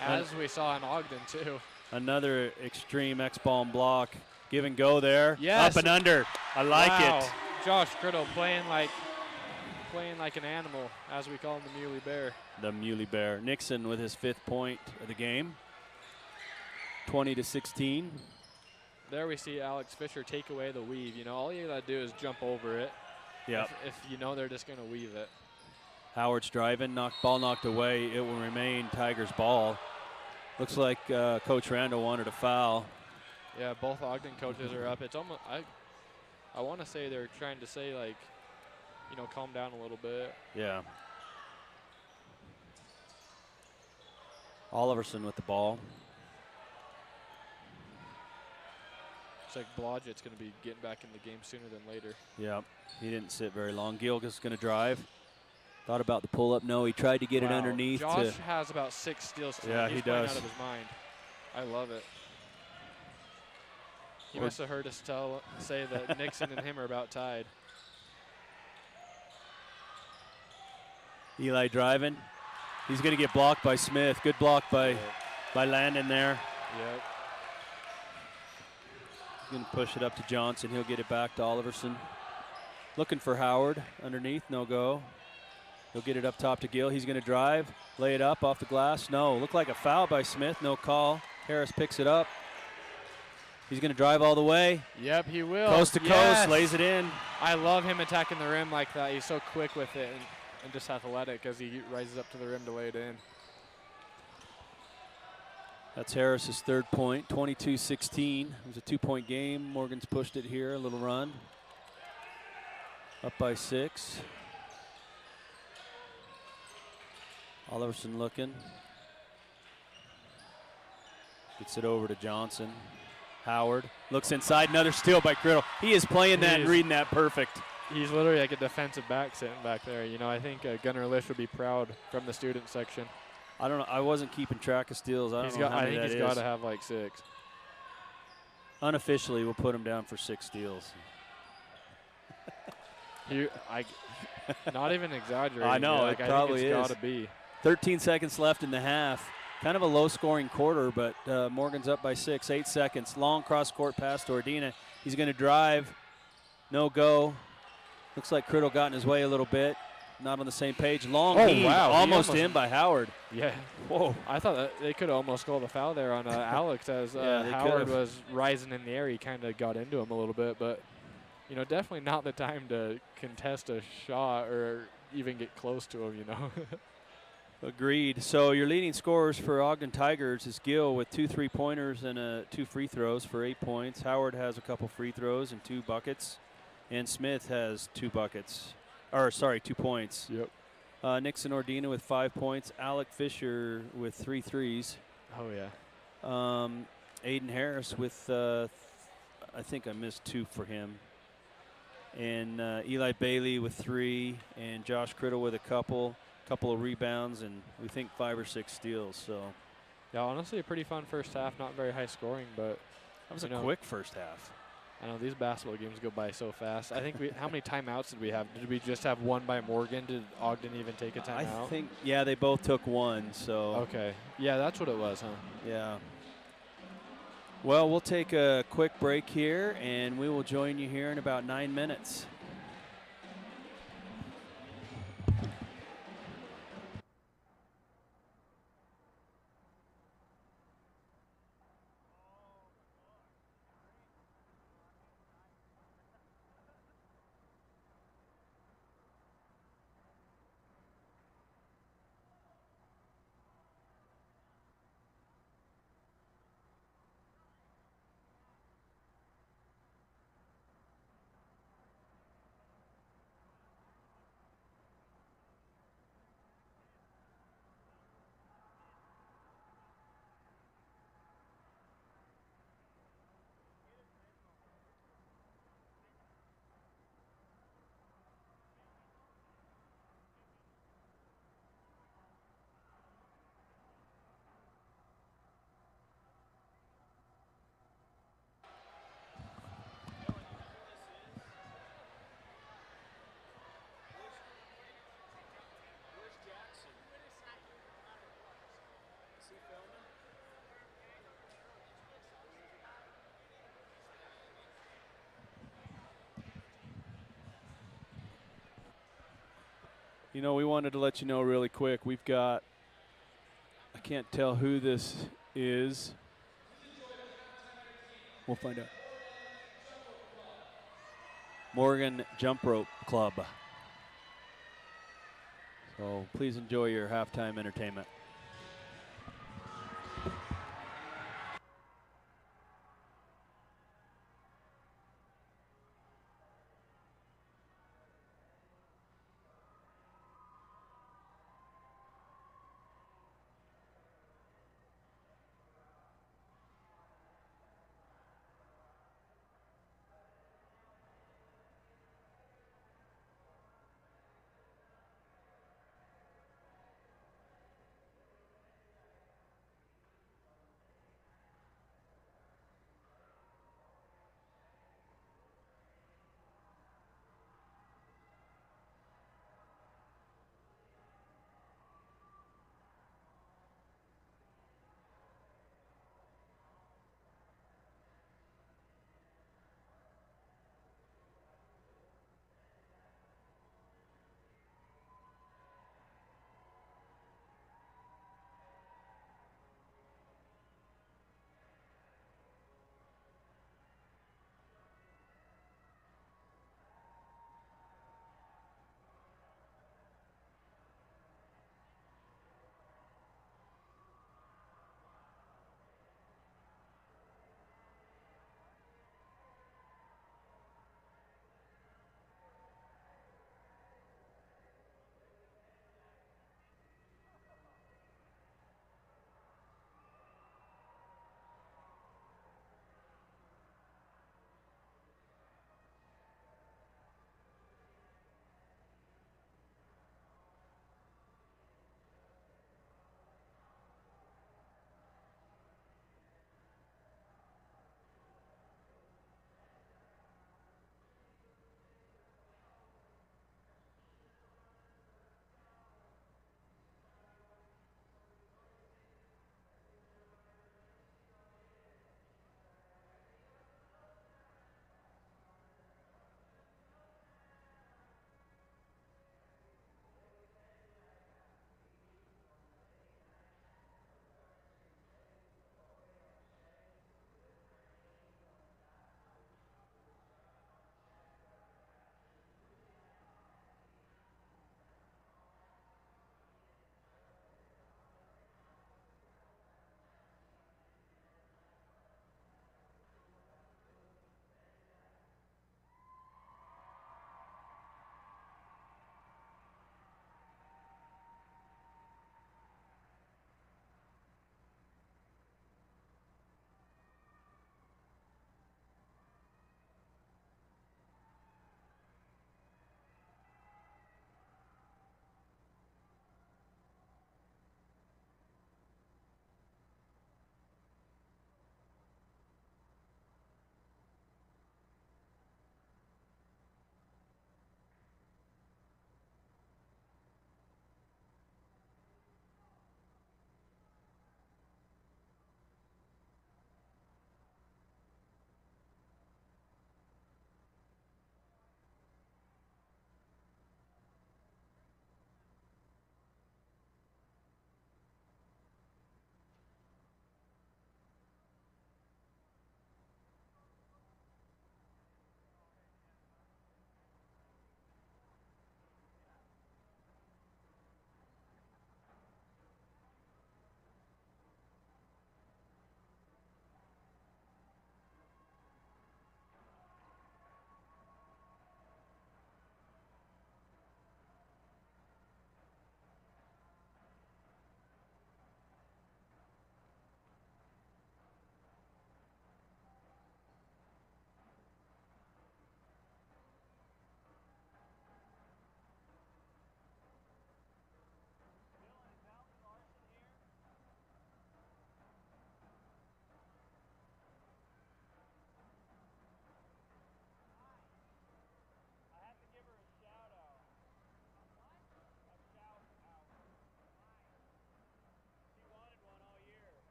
as we saw in Ogden, too. Another extreme X-bomb block. Give and go there. Yes. Up and under. I like Wow. it. Josh Criddle playing like an animal, as we call him, the Muley Bear. The Muley Bear. Nixon with his 5th point of the game. 20-16. There we see Alex Fisher take away the weave. You know, all you got to do is jump over it. Yep. If you know they're just going to weave it. Howard's driving. Ball knocked away. It will remain Tigers' ball. Looks like Coach Randall wanted a foul. Yeah, both Ogden coaches are up. It's almost, I want to say they're trying to say, like, you know, calm down a little bit. Yeah. Oliverson with the ball. Looks like Blodgett's going to be getting back in the game sooner than later. Yep. He didn't sit very long. Gilga's going to drive. Thought about the pull-up. No, he tried to get it Wow. underneath. Josh has about 6 steals tonight. Yeah, He's he playing does. out of his mind. I love it. He Or- must have heard us say that Nixon and him are about tied. Eli driving. He's going to get blocked by Smith. Good block by Landon there. Yep. He's going to push it up to Johnson. He'll get it back to Oliverson. Looking for Howard underneath, no go. He'll get it up top to Gill. He's going to drive, lay it up off the glass. No, looked like a foul by Smith, no call. Harris picks it up. He's going to drive all the way. Yep, he will. Coast to coast, lays it in. I love him attacking the rim like that. He's so quick with it and just athletic as he rises up to the rim to lay it in. That's Harris's third point, 22-16. It was a 2-point game. Morgan's pushed it here, a little run. Up by 6. Oliverson looking. Gets it over to Johnson. Howard looks inside, another steal by Criddle. He is playing that and reading that perfect. He's literally like a defensive back sitting back there. You know, I think Gunnar Lish would be proud from the student section. I don't know. I wasn't keeping track of steals. I think he's got to have like 6. Unofficially, we'll put him down for 6 steals. Not even exaggerating. I know, like, it probably is. Got to be. 13 seconds left in the half. Kind of a low-scoring quarter, but Morgan's up by 6. 8 seconds. Long cross-court pass to Ordina. He's going to drive. No go. Looks like Criddle got in his way a little bit. Not on the same page. Long heave. Wow. Almost in by Howard. Yeah. Whoa. I thought that they could have almost called a foul there on Alex as Howard was rising in the air. He kind of got into him a little bit, but, you know, definitely not the time to contest a shot or even get close to him, you know. Agreed. So your leading scorers for Ogden Tigers is Gill with 2 3-pointers and 2 free throws for 8 points. Howard has a couple free throws and 2 buckets. And Smith has 2 buckets. Or, sorry, 2 points. Yep. Nixon Ordina with 5 points. Alec Fisher with 3 threes. Oh, yeah. Aiden Harris with, I think I missed 2 for him. And Eli Bailey with 3. And Josh Criddle with a couple of rebounds, and we think 5 or 6 steals. So, yeah, honestly, a pretty fun first half. Not very high scoring, but that was a quick first half. I know these basketball games go by so fast. I think how many timeouts did we have? Did we just have 1 by Morgan? Did Ogden even take a timeout? I think, yeah, they both took 1. So okay, yeah, that's what it was, huh? Yeah. Well, we'll take a quick break here, and we will join you here in about 9 minutes. You know, we wanted to let you know really quick. We've got, I can't tell who this is. We'll find out. Morgan Jump Rope Club. So please enjoy your halftime entertainment.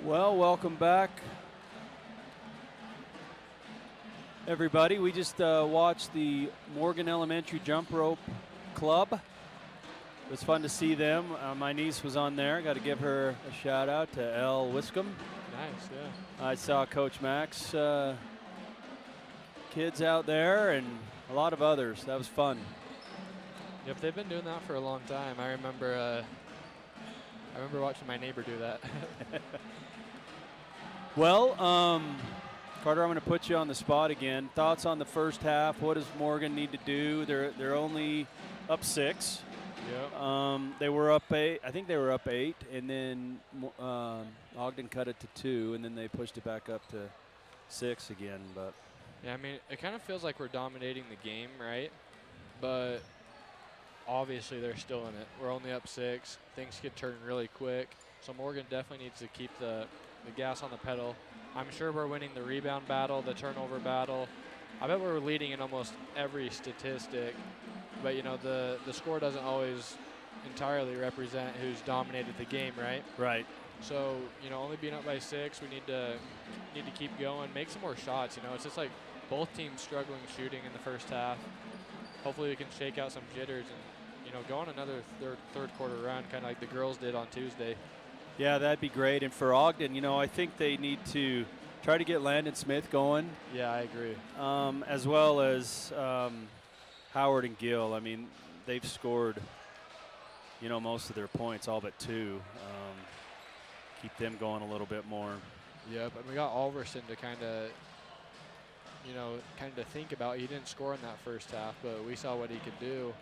Well, welcome back, everybody. We just watched the Morgan Elementary Jump Rope Club. It was fun to see them. My niece was on there. Got to give her a shout out to Elle Wiscombe. Nice, yeah. I saw Coach Max kids out there and a lot of others. That was fun. Yep, they've been doing that for a long time. I remember watching my neighbor do that. Well, Carter, I'm going to put you on the spot again. Thoughts on the first half? What does Morgan need to do? They're only up 6. Yep. They were up 8. I think they were up 8, and then Ogden cut it to 2, and then they pushed it back up to 6 again. But Yeah, I mean, it kind of feels like we're dominating the game, right? But obviously they're still in it. We're only up 6. Things could turn really quick. So Morgan definitely needs to keep the gas on the pedal. I'm sure we're winning the rebound battle, the turnover battle. I bet we're leading in almost every statistic. But, you know, the score doesn't always entirely represent who's dominated the game, right? right. So, you know, only being up by 6, we need to keep going, make some more shots. You know, it's just like both teams struggling shooting in the first half. Hopefully we can shake out some jitters and, you know, go on another third quarter run, kind of like the girls did on Tuesday. Yeah, that'd be great. And for Ogden, you know, I think they need to try to get Landon Smith going. Yeah, I agree. As well as Howard and Gill. I mean, they've scored, you know, most of their points, all but 2. Keep them going a little bit more. Yep, and we got Alverson to kind of, you know, think about. He didn't score in that first half, but we saw what he could do.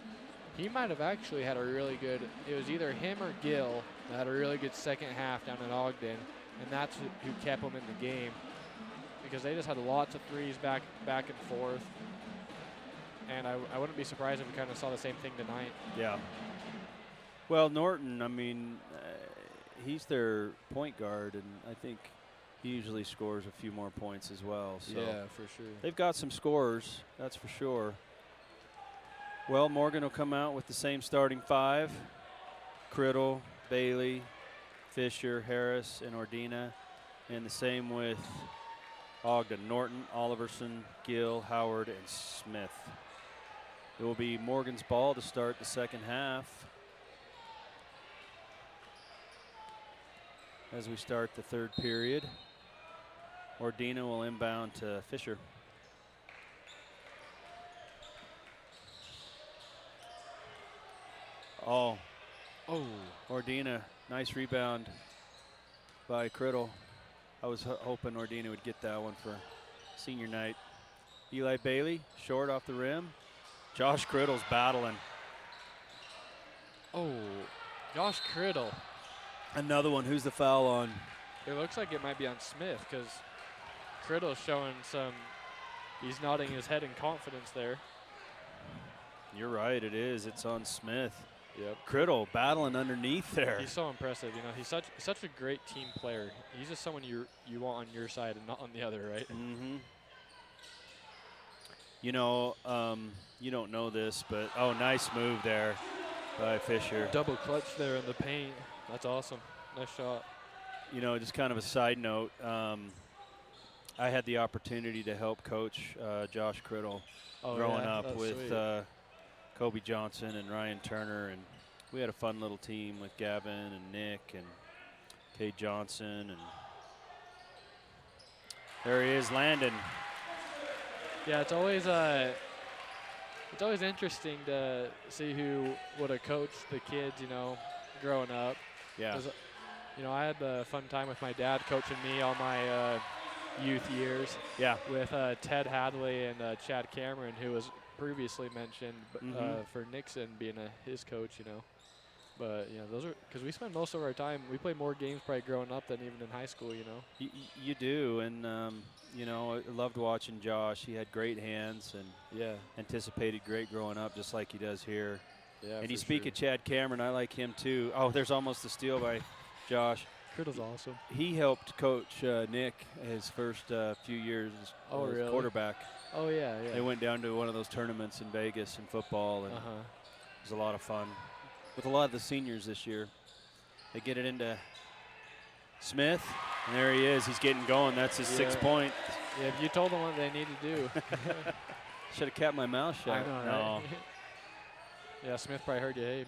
He might have actually had a really good, it was either him or Gill that had a really good second half down in Ogden, and that's who kept them in the game, because they just had lots of threes back and forth. And I wouldn't be surprised if we kind of saw the same thing tonight. Yeah. Well, Norton, I mean, he's their point guard, and I think he usually scores a few more points as well. So yeah, for sure. they've got some scorers, that's for sure. Well, Morgan will come out with the same starting 5. Criddle, Bailey, Fisher, Harris, and Ordina. And the same with Ogden, Norton, Oliverson, Gill, Howard, and Smith. It will be Morgan's ball to start the second half. As we start the third period, Ordina will inbound to Fisher. Oh, Ordina, nice rebound by Criddle. I was hoping Ordina would get that one for senior night. Eli Bailey, short off the rim. Josh Criddle's battling. Oh, Josh Criddle. Another one. Who's the foul on? It looks like it might be on Smith, because Criddle's showing some, he's nodding his head in confidence there. You're right, it is. It's on Smith. Yep. Criddle battling underneath there. He's so impressive. You know, he's such a great team player. He's just someone you want on your side and not on the other, right? Mm-hmm. You know, you don't know this, but nice move there by Fisher. Double clutch there in the paint. That's awesome. Nice shot. You know, just kind of a side note, I had the opportunity to help coach Josh Criddle growing up with Kobe Johnson and Ryan Turner, and we had a fun little team with Gavin and Nick and Kate Johnson, and there he is, Landon. Yeah, it's always interesting to see who would have coached the kids, you know, growing up. Yeah. You know, I had the fun time with my dad coaching me all my youth years. Yeah. With Ted Hadley and Chad Cameron, who was previously mentioned for Nixon being his coach, you know. But, you know, those are, because we spend most of our time, we play more games probably growing up than even in high school, you know. You do, and, you know, I loved watching Josh. He had great hands and anticipated great growing up, just like he does here. Yeah, and you speak of Chad Cameron, I like him too. Oh, there's almost a steal by Josh. Criddle's awesome. He helped coach Nick his first few years as really? Quarterback. Oh, yeah. They went down to one of those tournaments in Vegas in football, and it was a lot of fun. With a lot of the seniors this year. They get it into Smith. And there he is. He's getting going. That's his 6 point. Yeah, if you told them what they need to do. Should have kept my mouth shut. I know, No. right? Yeah, Smith probably heard you. Hey,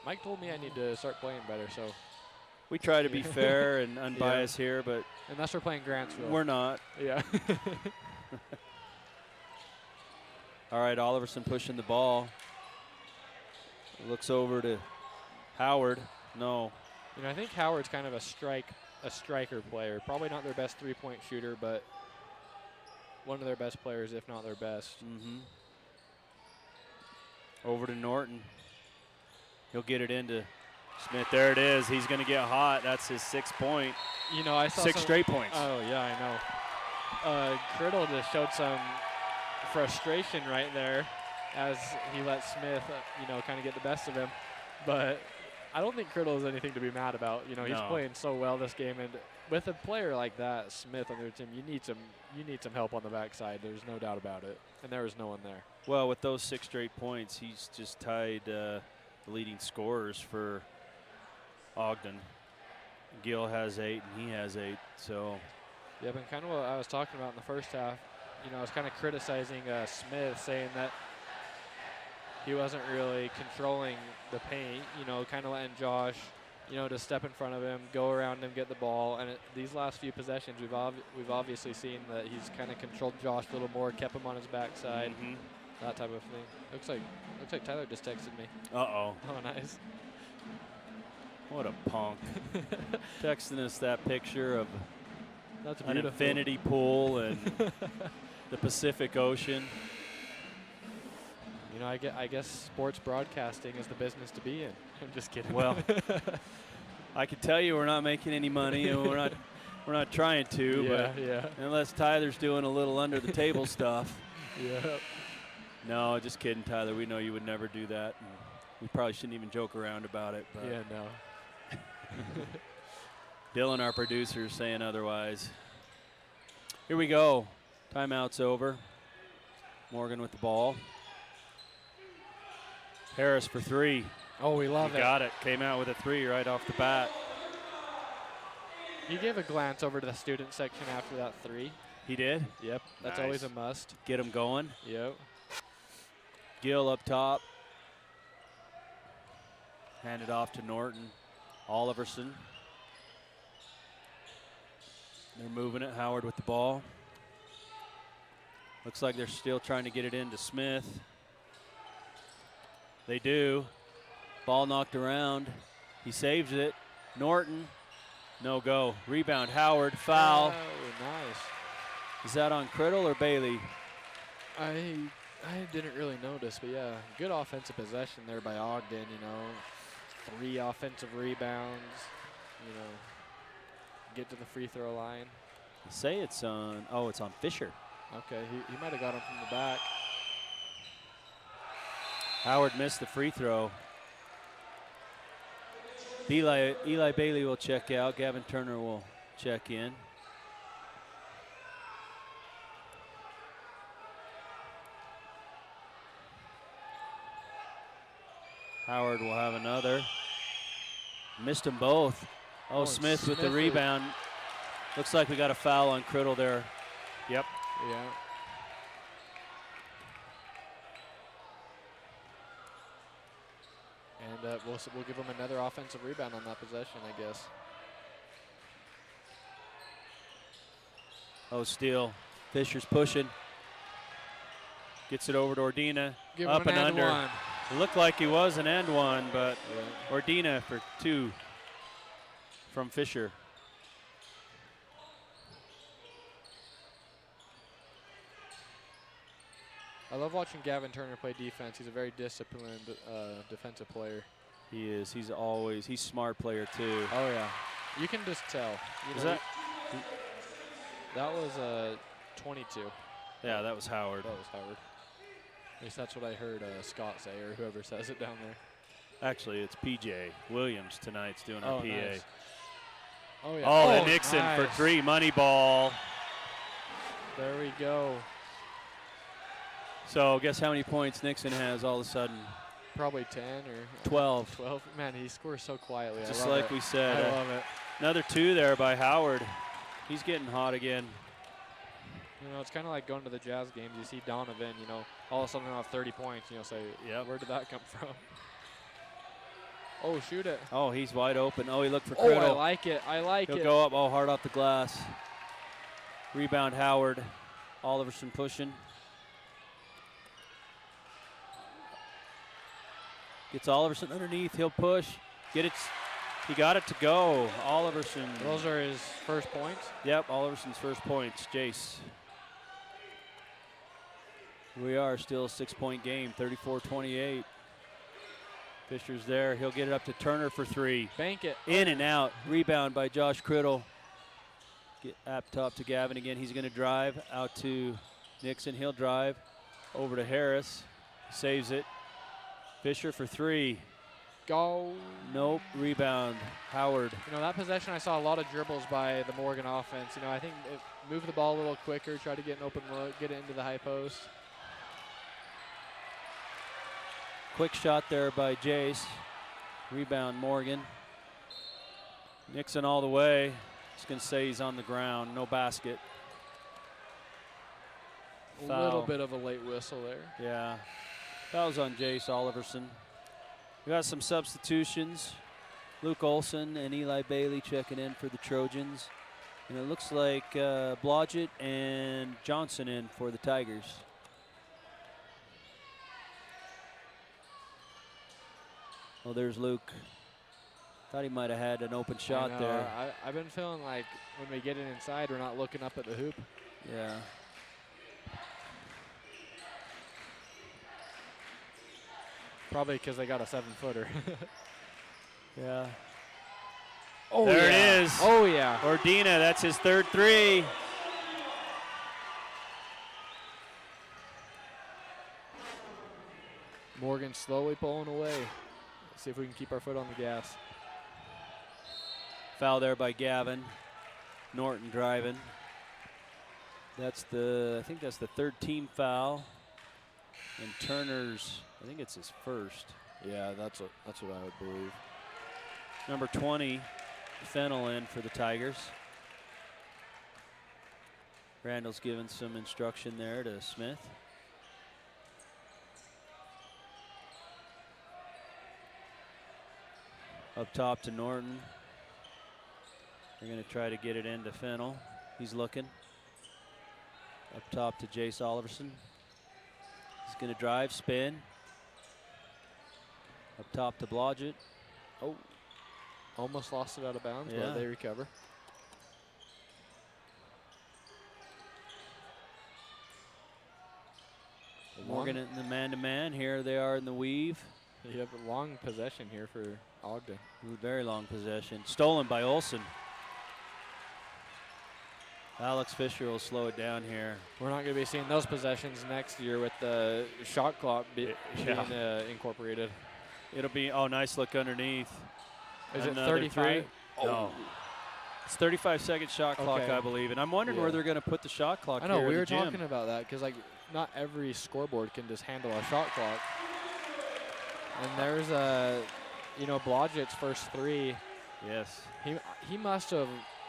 Mike told me I need to start playing better, so. We try to be fair and unbiased here, but unless we're playing Grantsville. we're not. Yeah. All right, Oliverson pushing the ball. Looks over to Howard. No. You know, I think Howard's kind of a striker player. Probably not their best three-point shooter, but one of their best players, if not their best. Over to Norton. He'll get it into Smith. There it is. He's going to get hot. That's his 6 point. You know, I saw 6 straight points. Oh, yeah, I know. Criddle just showed some frustration right there as he let Smith, you know, kind of get the best of him. But I don't think Criddle is anything to be mad about. You know, he's playing so well this game, and with a player like that, Smith on their team, you need some help on the backside. There's no doubt about it, and there was no one there. Well, with those 6 straight points, he's just tied the leading scorers for Ogden. Gill has 8, and he has 8. So, yeah, but kind of what I was talking about in the first half. You know, I was kind of criticizing Smith, saying that he wasn't really controlling the paint, you know, kind of letting Josh, you know, just step in front of him, go around him, get the ball. And these last few possessions, we've obviously seen that he's kind of controlled Josh a little more, kept him on his backside, that type of thing. Looks like Tyler just texted me. Uh-oh. Oh, nice. What a punk. Texting us that picture of That's an beautiful. infinity pool and the Pacific Ocean. You know, I guess sports broadcasting is the business to be in. I'm just kidding. Well, I can tell you we're not making any money, and we're not trying to. Yeah. Unless Tyler's doing a little under the table stuff. Yeah. No, just kidding, Tyler. We know you would never do that. And we probably shouldn't even joke around about it. But Yeah, no. Dylan, our producer, is saying otherwise. Here we go. Timeout's over. Morgan with the ball. Harris for 3. Oh, we love He it. got it. Came out with a 3 right off the bat. He gave a glance over to the student section after that 3. He did? Yep, that's Nice. always a must. Get him going. Yep. Gill up top. Handed off to Norton. Oliverson. They're moving it. Howard with the ball. Looks like they're still trying to get it into Smith. They do. Ball knocked around. He saves it. Norton. No go. Rebound. Howard. Foul. Oh, nice. Is that on Criddle or Bailey? I didn't really notice, but yeah, good offensive possession there by Ogden, you know. 3 offensive rebounds, you know. Get to the free throw line. Say it's on. Oh, it's on Fisher. Okay, he might have got him from the back. Howard missed the free throw. Eli Bailey will check out. Gavin Turner will check in. Howard will have another. Missed them both. Oh, Smith with the Smith rebound. Looks like we got a foul on Criddle there. Yep. Yeah. And we'll give him another offensive rebound on that possession, I guess. Oh, steal. Fisher's pushing. Gets it over to Ordina. Give Up him an and under. one. It looked like he was an and one, but Yeah. Ordina for 2 from Fisher. I love watching Gavin Turner play defense. He's a very disciplined defensive player. He is. He's a smart player too. Oh, yeah. You can just tell. You Is know, that? that was 22. Yeah, that was Howard. That was Howard. At least that's what I heard Scott say, or whoever says it down there. Actually, it's PJ Williams tonight's doing our PA. Nice. Oh, yeah. Oh, and Nixon for nice. 3, money ball. There we go. So guess how many points Nixon has all of a sudden? Probably 10 or 12. 12. Man, he scores so quietly. Just I love like it. we said. I love it. Another 2 there by Howard. He's getting hot again. You know, it's kind of like going to the Jazz games. You see Donovan, you know, all of a sudden he'll have 30 points. You know, say, yeah, where did that come from? Oh, shoot it. Oh, he's wide open. Oh, he looked for Oh, Criddle. I like it. I like it. He'll go up. Oh, hard off the glass. Rebound Howard. Oliverson pushing. Gets Oliverson underneath. He'll push. Get it. He got it to go. Oliverson. Those are his first points? Yep, Oliverson's first points. Jace. We are still a 6-point game, 34-28. Fisher's there. He'll get it up to Turner for 3. Bank it. In and out. Rebound by Josh Criddle. Get up top to Gavin again. He's going to drive out to Nixon. He'll drive over to Harris. Saves it. Fisher for 3. Go. Nope. Rebound. Howard. You know, that possession, I saw a lot of dribbles by the Morgan offense. You know, I think move the ball a little quicker, try to get an open look, get it into the high post. Quick shot there by Jace. Rebound Morgan. Nixon all the way. He's going to say he's on the ground. No basket. A little bit of a late whistle there. Yeah. Foul's on Jace Oliverson. We got some substitutions. Luke Olson and Eli Bailey checking in for the Trojans. And it looks like Blodgett and Johnson in for the Tigers. Oh, there's Luke. Thought he might have had an open shot there. I've been feeling like when we get it inside, we're not looking up at the hoop. Yeah. Probably because they got a 7-footer. Yeah. Oh, there yeah. it is. Oh, yeah. Ordina, that's his third 3. Morgan slowly pulling away. Let's see if we can keep our foot on the gas. Foul there by Gavin. Norton driving. That's I think that's the 3rd team foul. And Turner's, I think it's his first. Yeah, that's what I would believe. Number 20, Fennel in for the Tigers. Randall's giving some instruction there to Smith. Up top to Norton. They're going to try to get it into Fennel. He's looking. Up top to Jace Oliverson. He's going to drive, spin. Up top to Blodgett. Oh, almost lost it out of bounds, Yeah. but they recover. Morgan in the man-to-man. Here they are in the weave. You have a long possession here for Ogden. Very long possession. Stolen by Olson. Alex Fisher will slow it down here. We're not going to be seeing those possessions next year with the shot clock being incorporated. It'll be, oh, nice look underneath. Is it Another 35? three. Oh. No. It's 35-second shot clock, Okay. I believe. And I'm wondering where they're going to put the shot clock I know, here we in were the gym. talking about that because, like, not every scoreboard can just handle a shot clock. And there's Blodgett's first 3. Yes. He must have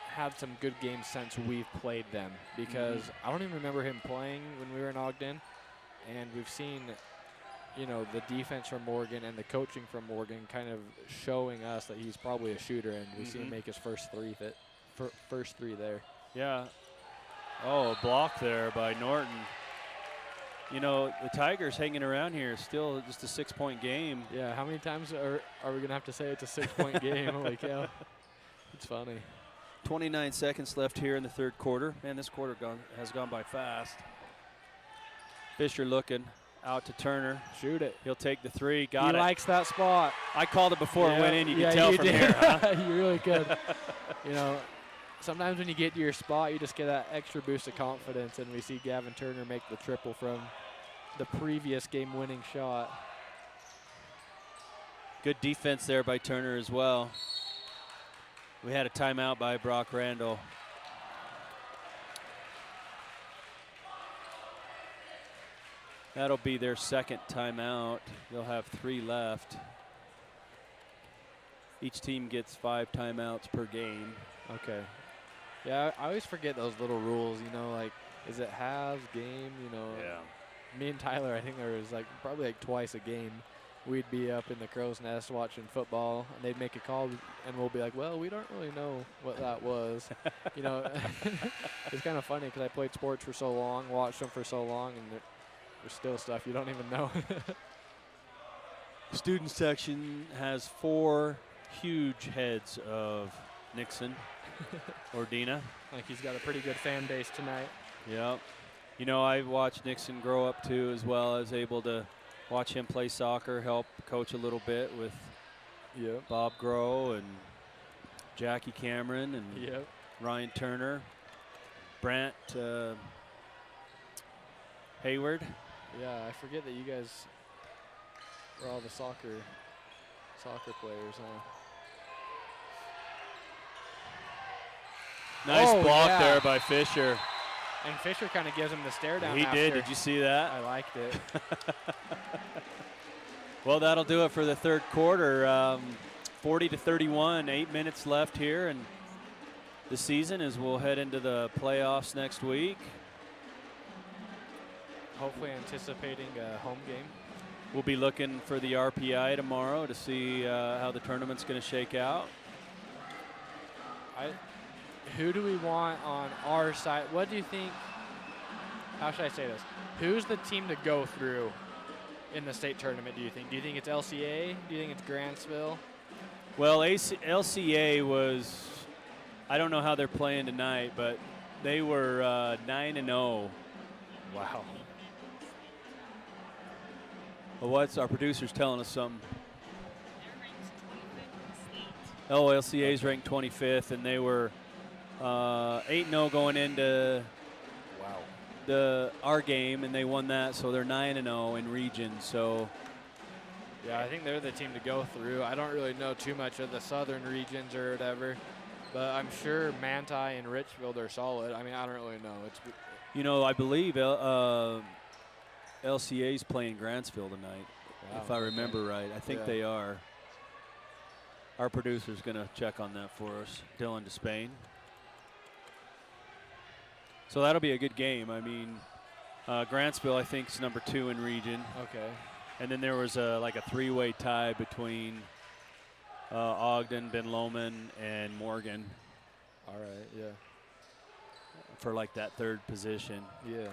had some good games since we've played them because I don't even remember him playing when we were in Ogden. And we've seen, the defense from Morgan and the coaching from Morgan kind of showing us that he's probably a shooter, and we see him make his first 3 first 3 there. Yeah. Oh, a block there by Norton. The Tigers hanging around here, still just a 6-point game. Yeah, how many times are we going to have to say it's a 6-point game? Holy cow. It's funny. 29 seconds left here in the 3rd quarter. Man, this quarter has gone by fast. Fisher looking out to Turner. Shoot it. He'll take the 3. Got it. He likes that spot. I called it before it went in. You can tell you from did. here. Huh? You really could. Sometimes when you get to your spot, you just get that extra boost of confidence, and we see Gavin Turner make the triple from the previous game-winning shot. Good defense there by Turner as well. We had a timeout by Brock Randall. That'll be their 2nd timeout. They'll have 3 left. Each team gets 5 timeouts per game. Okay. Yeah, I always forget those little rules, you know, like, is it halves, game, you know? Me and Tyler, I think there was like probably like twice a game, we'd be up in the crow's nest watching football, and they'd make a call, and we'll be like, well, we don't really know what that was. You know, it's kind of funny because I played sports for so long, watched them for so long, and there's still stuff you don't even know. Student section has 4 huge heads of Nixon or Dina. I think he's got a pretty good fan base tonight. Yep. You know, I watched Nixon grow up too, as well as able to watch him play soccer, help coach a little bit with Bob Groh and Jackie Cameron and Ryan Turner, Brant Hayward. Yeah, I forget that you guys were all the soccer players, huh? Nice block yeah. there by Fisher. And Fisher kind of gives him the stare down. He did. Did you see that? I liked it. Well, that'll do it for the third quarter. 40-31, 8 minutes left here, and the season as we'll head into the playoffs next week. Hopefully anticipating a home game. We'll be looking for the RPI tomorrow to see how the tournament's going to shake out. Who do we want on our side? What do you think? How should I say this? Who's the team to go through in the state tournament, do you think? Do you think it's LCA? Do you think it's Grantsville? Well, LCA was, I don't know how they're playing tonight, but they were 9-0. Wow. Well, what's our producer's telling us something? Oh, LCA's ranked 25th, and they were 8-0 going into our game, and they won that, so they're 9-0 in region. So yeah, I think they're the team to go through. I don't really know too much of the southern regions or whatever, but I'm sure Manti and Richfield are solid. I mean, I don't really know. It's, you know, I believe LCA's playing Grantsville tonight, if I remember right. I think they are. Our producer's going to check on that for us, Dylan Despain. So that'll be a good game. I mean, Grantsville, I think, is number 2 in region. Okay. And then there was like a 3-way tie between Ogden, Ben Lomond, and Morgan. All right, yeah. For like that 3rd position. Yeah.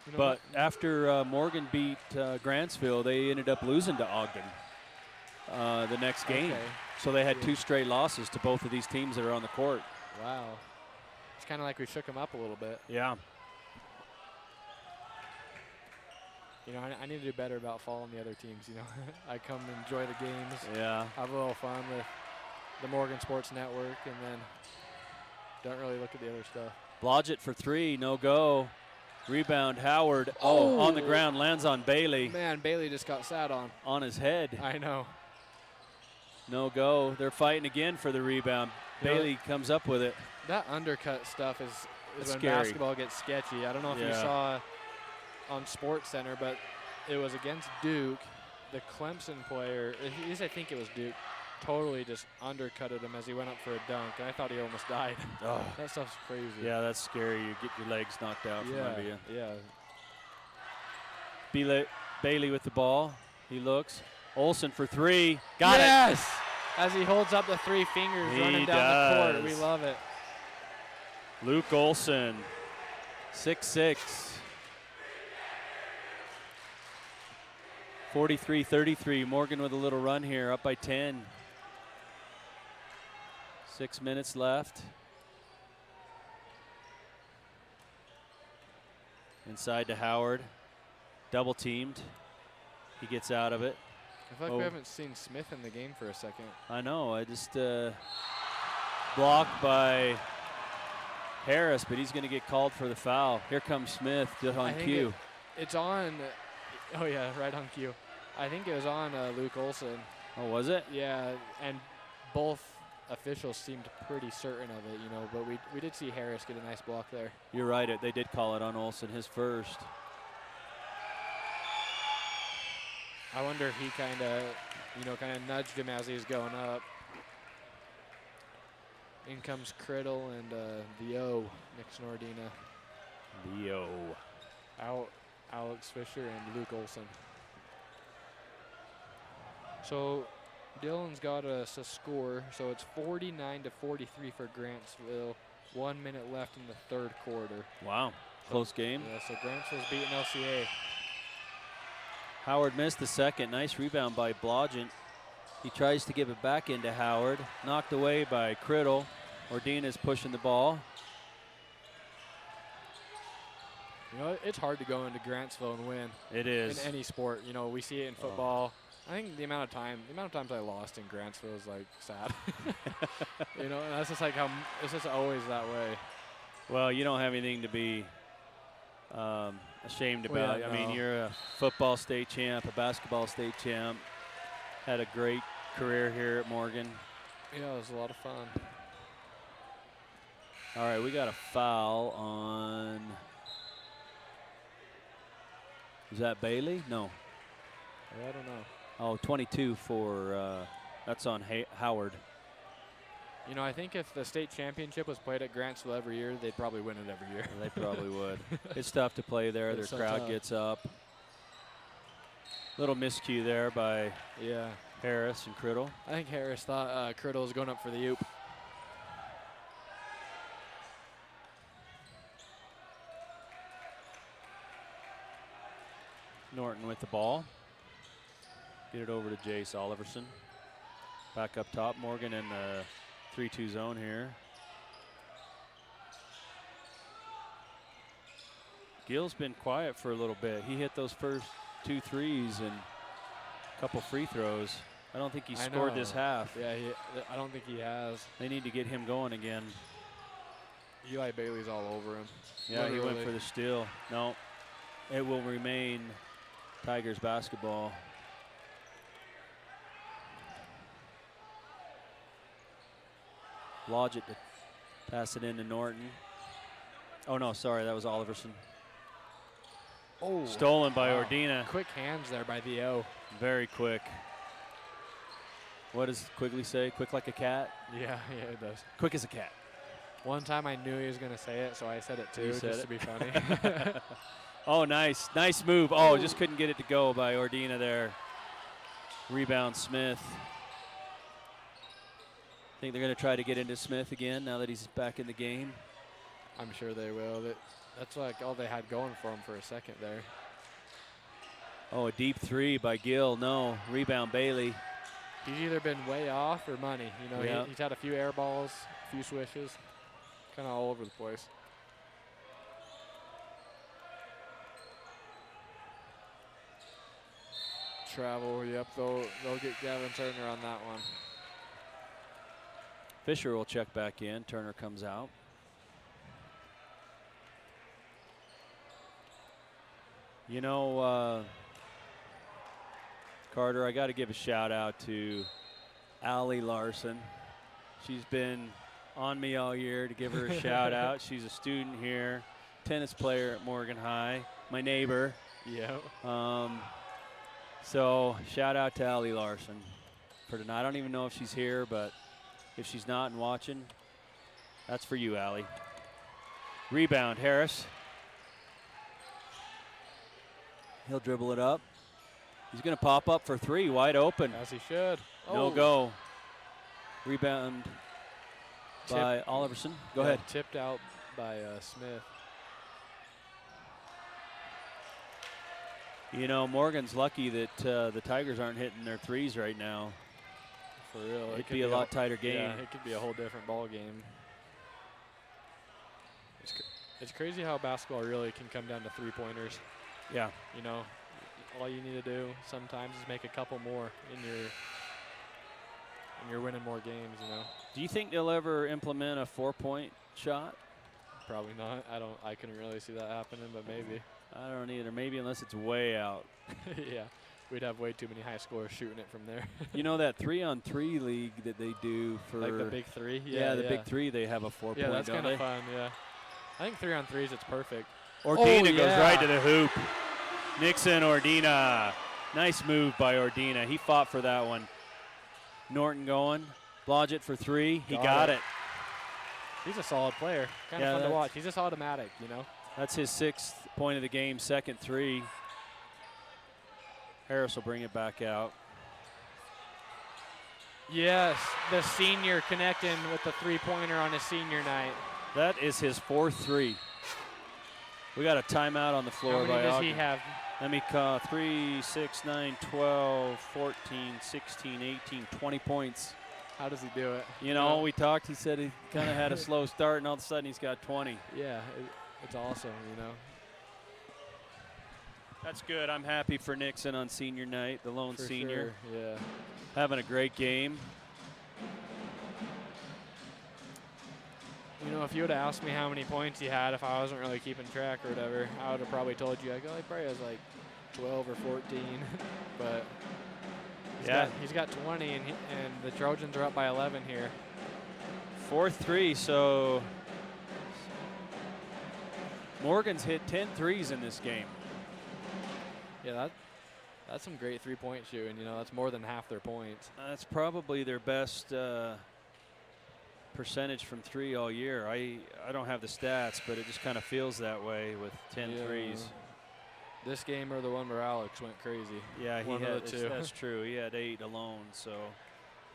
You know but after Morgan beat Grantsville, they ended up losing to Ogden the next game. Okay. So they had 2 straight losses to both of these teams that are on the court. Wow. It's kind of like we shook them up a little bit. Yeah. You know, I need to do better about following the other teams, you know. I come and enjoy the games. Yeah. Have a little fun with the Morgan Sports Network, and then don't really look at the other stuff. Blodgett for 3, no go. Rebound, Howard. Oh, on the ground, lands on Bailey. Man, Bailey just got sat on. On his head. I know. No go. They're fighting again for the rebound. Bailey comes up with it. That undercut stuff is when scary. Basketball gets sketchy. I don't know if you saw on Sports Center, but it was against Duke. The Clemson player, at least I think it was Duke, totally just undercutted him as he went up for a dunk, and I thought he almost died. Oh. That stuff's crazy. Yeah, that's scary. You get your legs knocked out from under you. Yeah. Bailey with the ball. He looks. Olsen for 3. Got it. Yes! As he holds up the 3 fingers running down the court. We love it. Luke Olsen, 6'6". 43-33. Morgan with a little run here, up by 10. 6 minutes left. Inside to Howard. Double teamed. He gets out of it. I feel like we haven't seen Smith in the game for a second. I know. I just blocked by Harris, but he's going to get called for the foul. Here comes Smith just on cue. It's on. Oh, yeah, right on cue. I think it was on Luke Olsen. Oh, was it? Yeah, and both officials seemed pretty certain of it, you know, but we did see Harris get a nice block there. You're right. They did call it on Olsen, his first. I wonder if he kind of, kind of nudged him as he was going up. In comes Criddle and the O, Nixon Ordina. The O. Out Alex Fisher and Luke Olson. So Dylan's got us a score, so it's 49-43 for Grantsville. 1 minute left in the third quarter. Wow, close game. Yeah, so Grantsville's beating LCA. Howard missed the second. Nice rebound by Blodgett. He tries to give it back into Howard. Knocked away by Criddle. Ordina's pushing the ball. It's hard to go into Grantsville and win. It is. In any sport. We see it in football. I think the amount of times I lost in Grantsville is like sad. And that's just like how it's just always that way. Well, you don't have anything to be ashamed about. Yeah, I mean, you're a football state champ, a basketball state champ. Had a great career here at Morgan. Yeah, it was a lot of fun. All right, we got a foul on. Is that Bailey? No. I don't know. Oh, 22 for, that's on Howard. I think if the state championship was played at Grantsville every year, they'd probably win it every year. They probably would. It's tough to play there. It's Their so crowd tough. gets up. Little miscue there by Harris and Criddle. I think Harris thought Criddle was going up for the oop. Norton with the ball. Get it over to Jace Oliverson. Back up top. Morgan in the 3-2 zone here. Gill's been quiet for a little bit. He hit those first 2 threes and a couple free throws. I don't think he scored this half. Yeah, I don't think he has. They need to get him going again. Eli Bailey's all over him. Yeah, Literally. he went for the steal. No, it will remain Tigers basketball. Blodgett to pass it into Norton. Oh, no, sorry, that was Oliverson. Oh, Stolen by wow. Ordina. Quick hands there by the O. Very quick. What does Quigley say? Quick like a cat? Yeah, it does. Quick as a cat. One time I knew he was going to say it, so I said it too, You said just it? to be funny. Oh, nice. Nice move. Oh, just couldn't get it to go by Ordina there. Rebound Smith. Think they're going to try to get into Smith again now that he's back in the game? I'm sure they will. That's like all they had going for them for a second there. Oh, a deep three by Gill. No. Rebound Bailey. He's either been way off or money. Yeah. He's had a few air balls, a few swishes, kind of all over the place. Travel, yep, they'll get Gavin Turner on that one. Fisher will check back in. Turner comes out. Carter, I got to give a shout out to Allie Larson. She's been on me all year to give her a shout out. She's a student here, tennis player at Morgan High, my neighbor. Yeah. So shout out to Allie Larson for tonight. I don't even know if she's here, but if she's not and watching, that's for you, Allie. Rebound, Harris. He'll dribble it up. He's going to pop up for 3, wide open. As he should. No go. Rebound by Oliverson. Go ahead. Tipped out by Smith. Morgan's lucky that the Tigers aren't hitting their threes right now. For real. It'd be a lot tighter game. Yeah, it could be a whole different ball game. It's crazy how basketball really can come down to 3-pointers. Yeah. All you need to do sometimes is make a couple more and you're winning more games, Do you think they'll ever implement a 4-point shot? Probably not. I couldn't really see that happening, but maybe. I don't either. Maybe unless it's way out. Yeah. We'd have way too many high scorers shooting it from there. That 3-on-3 league that they do for like the big 3? Yeah, the big 3, they have a 4-point. Yeah, that's kind of fun, yeah. I think 3-on-3s, it's perfect. Ordina goes yeah. right to the hoop. Nixon Ordina. Nice move by Ordina. He fought for that one. Norton going. Blodgett for three. He got it. He's a solid player. Kind of fun to watch. He's just automatic, you know. That's his 6th point of the game, second three. Harris will bring it back out. Yes, the senior connecting with the three-pointer on his senior night. That is his 4th three. We got a timeout on the floor. How many does he Ogden. have? Let me call 3, 6, 9, 12, 14, 16, 18, 20 points. How does he do it? You know, we talked, he said he kind of had a slow start, and all of a sudden he's got 20. Yeah, it's awesome, you know. That's good. I'm happy for Nixon on senior night, the lone For senior. sure, yeah. Having a great game. You know, if you would have asked me how many points he had if I wasn't really keeping track or whatever, I would have probably told you. I go, he probably has like 12 or 14. But he's got 20, and the Trojans are up by 11 here. 4th three, so Morgan's hit 10 threes in this game. Yeah, that's some great three-point shooting. You know, that's more than half their points. That's probably their best percentage from three all year. I don't have the stats, but it just kind of feels that way with 10 threes. This game or the one where Alex went crazy. Yeah, he one had of the two. That's true. He had 8 alone. So,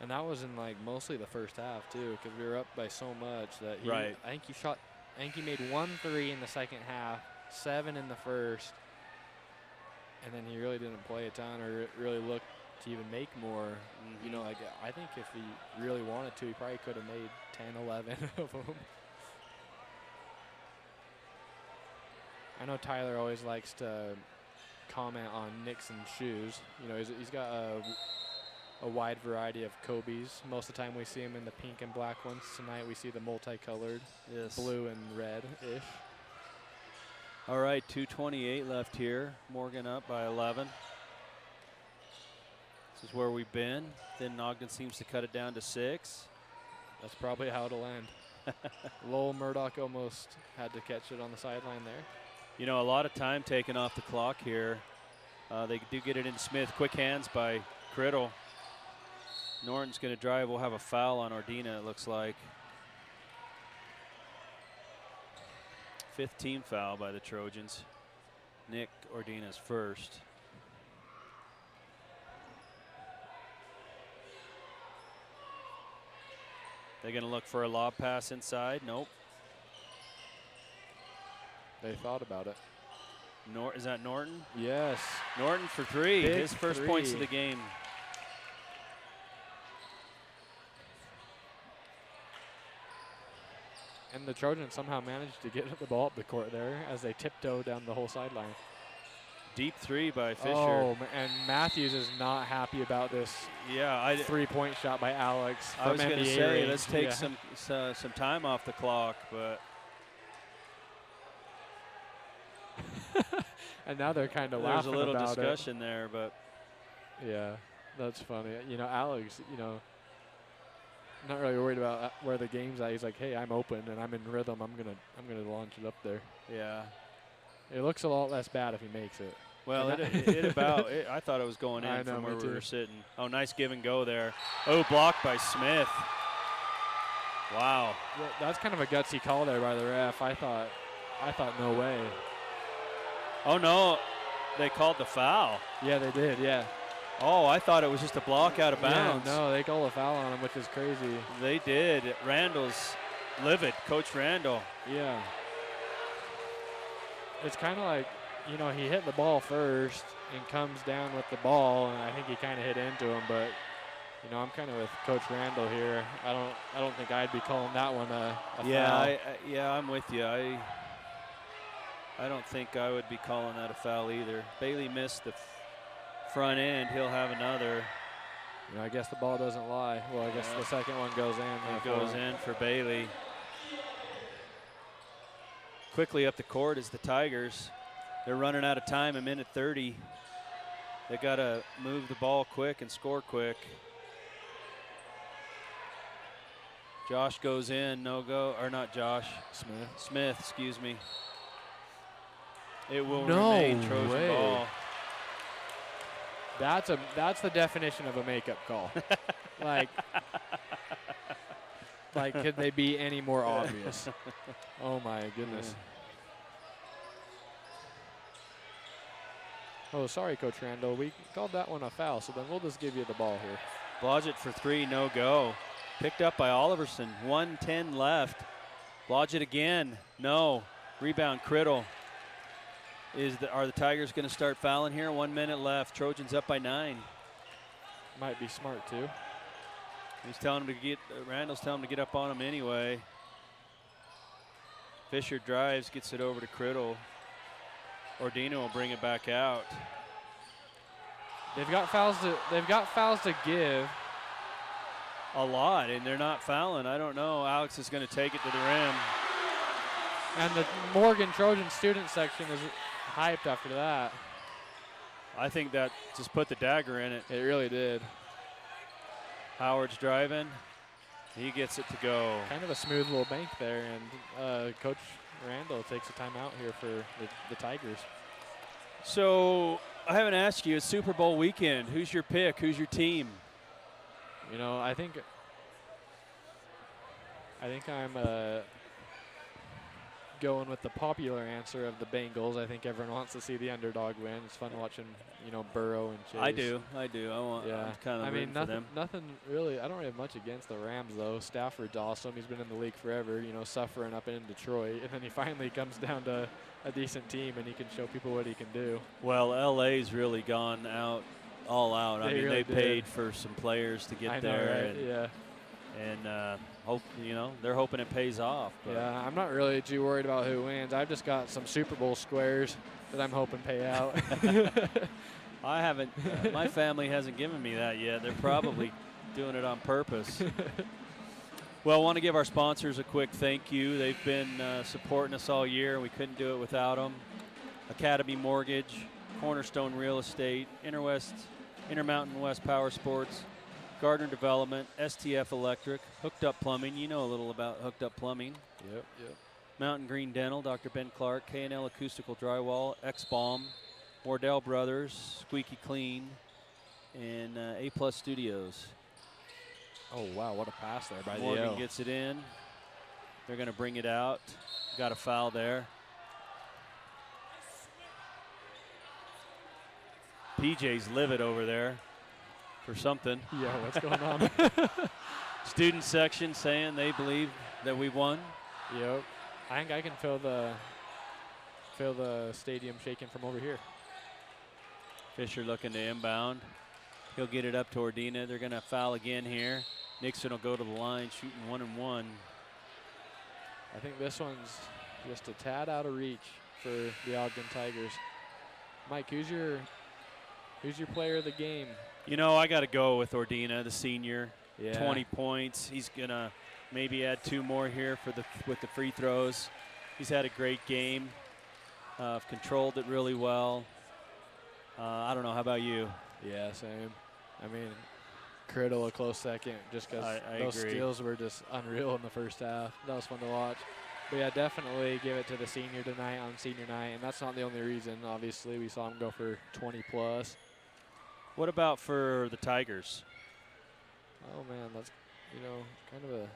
and that was in like mostly the first half too, because we were up by so much that he, right. I think he made 1 3 in the second half, 7 in the first, and then he really didn't play a ton or really look to even make more. You know, like I think if he really wanted to, he probably could have made 10, 11 of them. I know Tyler always likes to comment on Nixon's shoes. You know, he's got a wide variety of Kobe's. Most of the time we see him in the pink and black ones. Tonight we see the multicolored, blue and red-ish. All right, 2:28 left here. Morgan up by 11. This is where we've been. Then Ogden seems to cut it down to 6. That's probably how it'll end. Lowell Murdoch almost had to catch it on the sideline there. You know, a lot of time taken off the clock here. They do get it in Smith. Quick hands by Criddle. Norton's going to drive. We'll have a foul on Ordina, it looks like. 5th team foul by the Trojans. Nick Ordina's first. They're going to look for a lob pass inside. Nope. They thought about it. Is that Norton? Yes. Norton for 3. Big His first points of the game. And the Trojans somehow managed to get the ball up the court there as they tiptoe down the whole sideline. Deep 3 by Fisher. Oh, and Matthews is not happy about this. Yeah, three-point shot by Alex. I was going to say, range. let's take some time off the clock, but. And now they're kind of There's laughing a little about discussion there, but. Yeah, that's funny. You know, Alex, you know, not really worried about where the game's at. He's like, hey, I'm open and I'm in rhythm. I'm gonna launch it up there. Yeah. It looks a lot less bad if he makes it. Well, I thought it was going in from where we were sitting. Oh, nice give and go there. Oh, blocked by Smith. Wow. Well, that's kind of a gutsy call there by the ref. I thought no way. Oh, no. They called the foul. Yeah, they did, yeah. Oh, I thought it was just a block out of bounds. Yeah, no, they called a foul on him, which is crazy. They did. Randall's livid, Coach Randall. Yeah. It's kind of like, you know, he hit the ball first and comes down with the ball, and I think he kind of hit into him. But, you know, I'm kind of with Coach Randall here. I don't think I'd be calling that one a foul. I'm with you. I don't think I would be calling that a foul either. Bailey missed the front end. He'll have another. You know, I guess the ball doesn't lie. Well, I guess the second one goes in. It goes in for Bailey. Quickly up the court is the Tigers. They're running out of time, 1:30. They got to move the ball quick and score quick. Josh goes in, no go, or not Josh. Smith, excuse me. It will remain Trojan ball. That's the definition of a makeup call. like could they be any more obvious? Oh my goodness. Oh, sorry, Coach Randall. We called that one a foul, so then we'll just give you the ball here. Blodgett for 3, no go. Picked up by Oliverson. 1:10 left. Blodgett again, no. Rebound, Criddle. Are the Tigers going to start fouling here? 1 minute left. Trojans up by 9. Might be smart too. He's telling him to get. Randall's telling him to get up on him anyway. Fisher drives, gets it over to Criddle. Ordino will bring it back out. They've got fouls to give. A lot, and they're not fouling. I don't know. Alex is going to take it to the rim. And the Morgan Trojan student section is hyped after that. I think that just put the dagger in it. It really did. Howard's driving. He gets it to go. Kind of a smooth little bank there, and Coach Randall takes a timeout here for the Tigers. So I haven't asked you. It's Super Bowl weekend. Who's your pick? Who's your team? You know, I think I'm going with the popular answer of the Bengals. I think everyone wants to see the underdog win. It's fun watching, Burrow and Chase. I do. I'm kind of rooting for them. Nothing really. I don't really have much against the Rams though. Stafford's awesome. He's been in the league forever. Suffering up in Detroit, and then he finally comes down to a decent team, and he can show people what he can do. Well, LA's really gone all out. I mean, really they paid for some players to get there. Right? Yeah. And hope they're hoping it pays off. But. Yeah, I'm not really too worried about who wins. I've just got some Super Bowl squares that I'm hoping pay out. I haven't. My family hasn't given me that yet. They're probably doing it on purpose. Well, I want to give our sponsors a quick thank you. They've been supporting us all year. We couldn't do it without them. Academy Mortgage, Cornerstone Real Estate, Intermountain West Power Sports, Gardner Development, STF Electric, Hooked Up Plumbing. You know a little about Hooked Up Plumbing. Yep. Mountain Green Dental, Dr. Ben Clark, K&L Acoustical Drywall, X-Balm, Wardell Brothers, Squeaky Clean, and A-Plus Studios. Oh, wow, what a pass there by Morgan gets it in. They're going to bring it out. Got a foul there. PJ's livid over there for something. Yeah, what's going on? Student section saying they believe that we won. Yep. I think I can feel the stadium shaking from over here. Fisher looking to inbound. He'll get it up to Ordina. They're going to foul again here. Nixon will go to the line, shooting 1-and-1. I think this one's just a tad out of reach for the Ogden Tigers. Mike, who's your player of the game? I got to go with Ordina, the senior. Yeah. 20 points. He's going to maybe add 2 more here with the free throws. He's had a great game. Controlled it really well. I don't know. How about you? Yeah, same. I mean, Criddle a close second just because those agree. steals were just unreal in the first half. That was fun to watch. But, yeah, definitely give it to the senior tonight on senior night. And that's not the only reason. Obviously, we saw him go for 20-plus. What about for the Tigers? Oh, man, that's, kind of a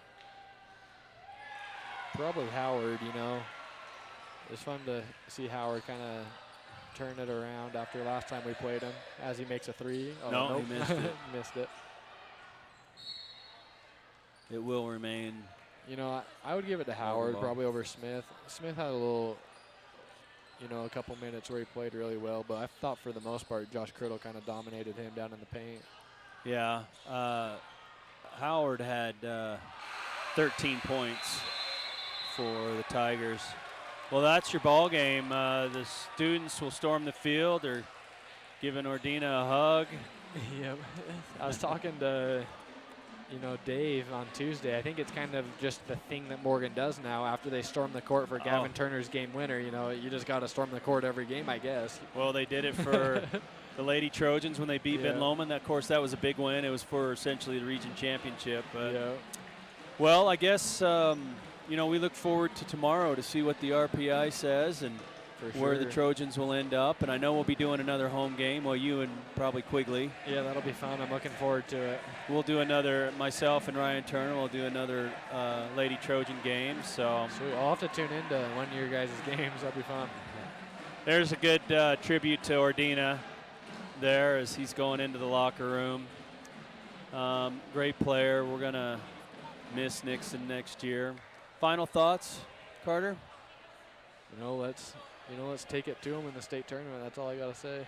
– probably Howard, It's fun to see Howard kind of turn it around after last time we played him as he makes a 3. Oh, no, nope. he missed it. Missed it. It will remain. I would give it to Howard probably over Smith. Smith had a little, a couple minutes where he played really well, but I thought for the most part Josh Criddle kind of dominated him down in the paint. Yeah. Howard had 13 points for the Tigers. Well, that's your ball game. The students will storm the field. They're giving Ordina a hug. Yep. I was talking to, Dave on Tuesday. I think it's kind of just the thing that Morgan does now after they storm the court for Gavin Turner's game winner. You just got to storm the court every game, I guess. Well, they did it for the Lady Trojans when they beat Ben Lomond. Of course, that was a big win. It was for essentially the region championship. But Well, I guess, we look forward to tomorrow to see what the RPI says. And For where the sure. Trojans will end up. And I know we'll be doing another home game. Well, you and probably Quigley. Yeah, that'll be fun. I'm looking forward to it. We'll do another, myself and Ryan Turner will do another Lady Trojan game. So Sweet. I'll have to tune into one of your guys' games. That'll be fun. there's a good tribute to Ordina there as he's going into the locker room. Great player. We're going to miss Nixon next year. Final thoughts, Carter? Let's take it to them in the state tournament. That's all I got to say.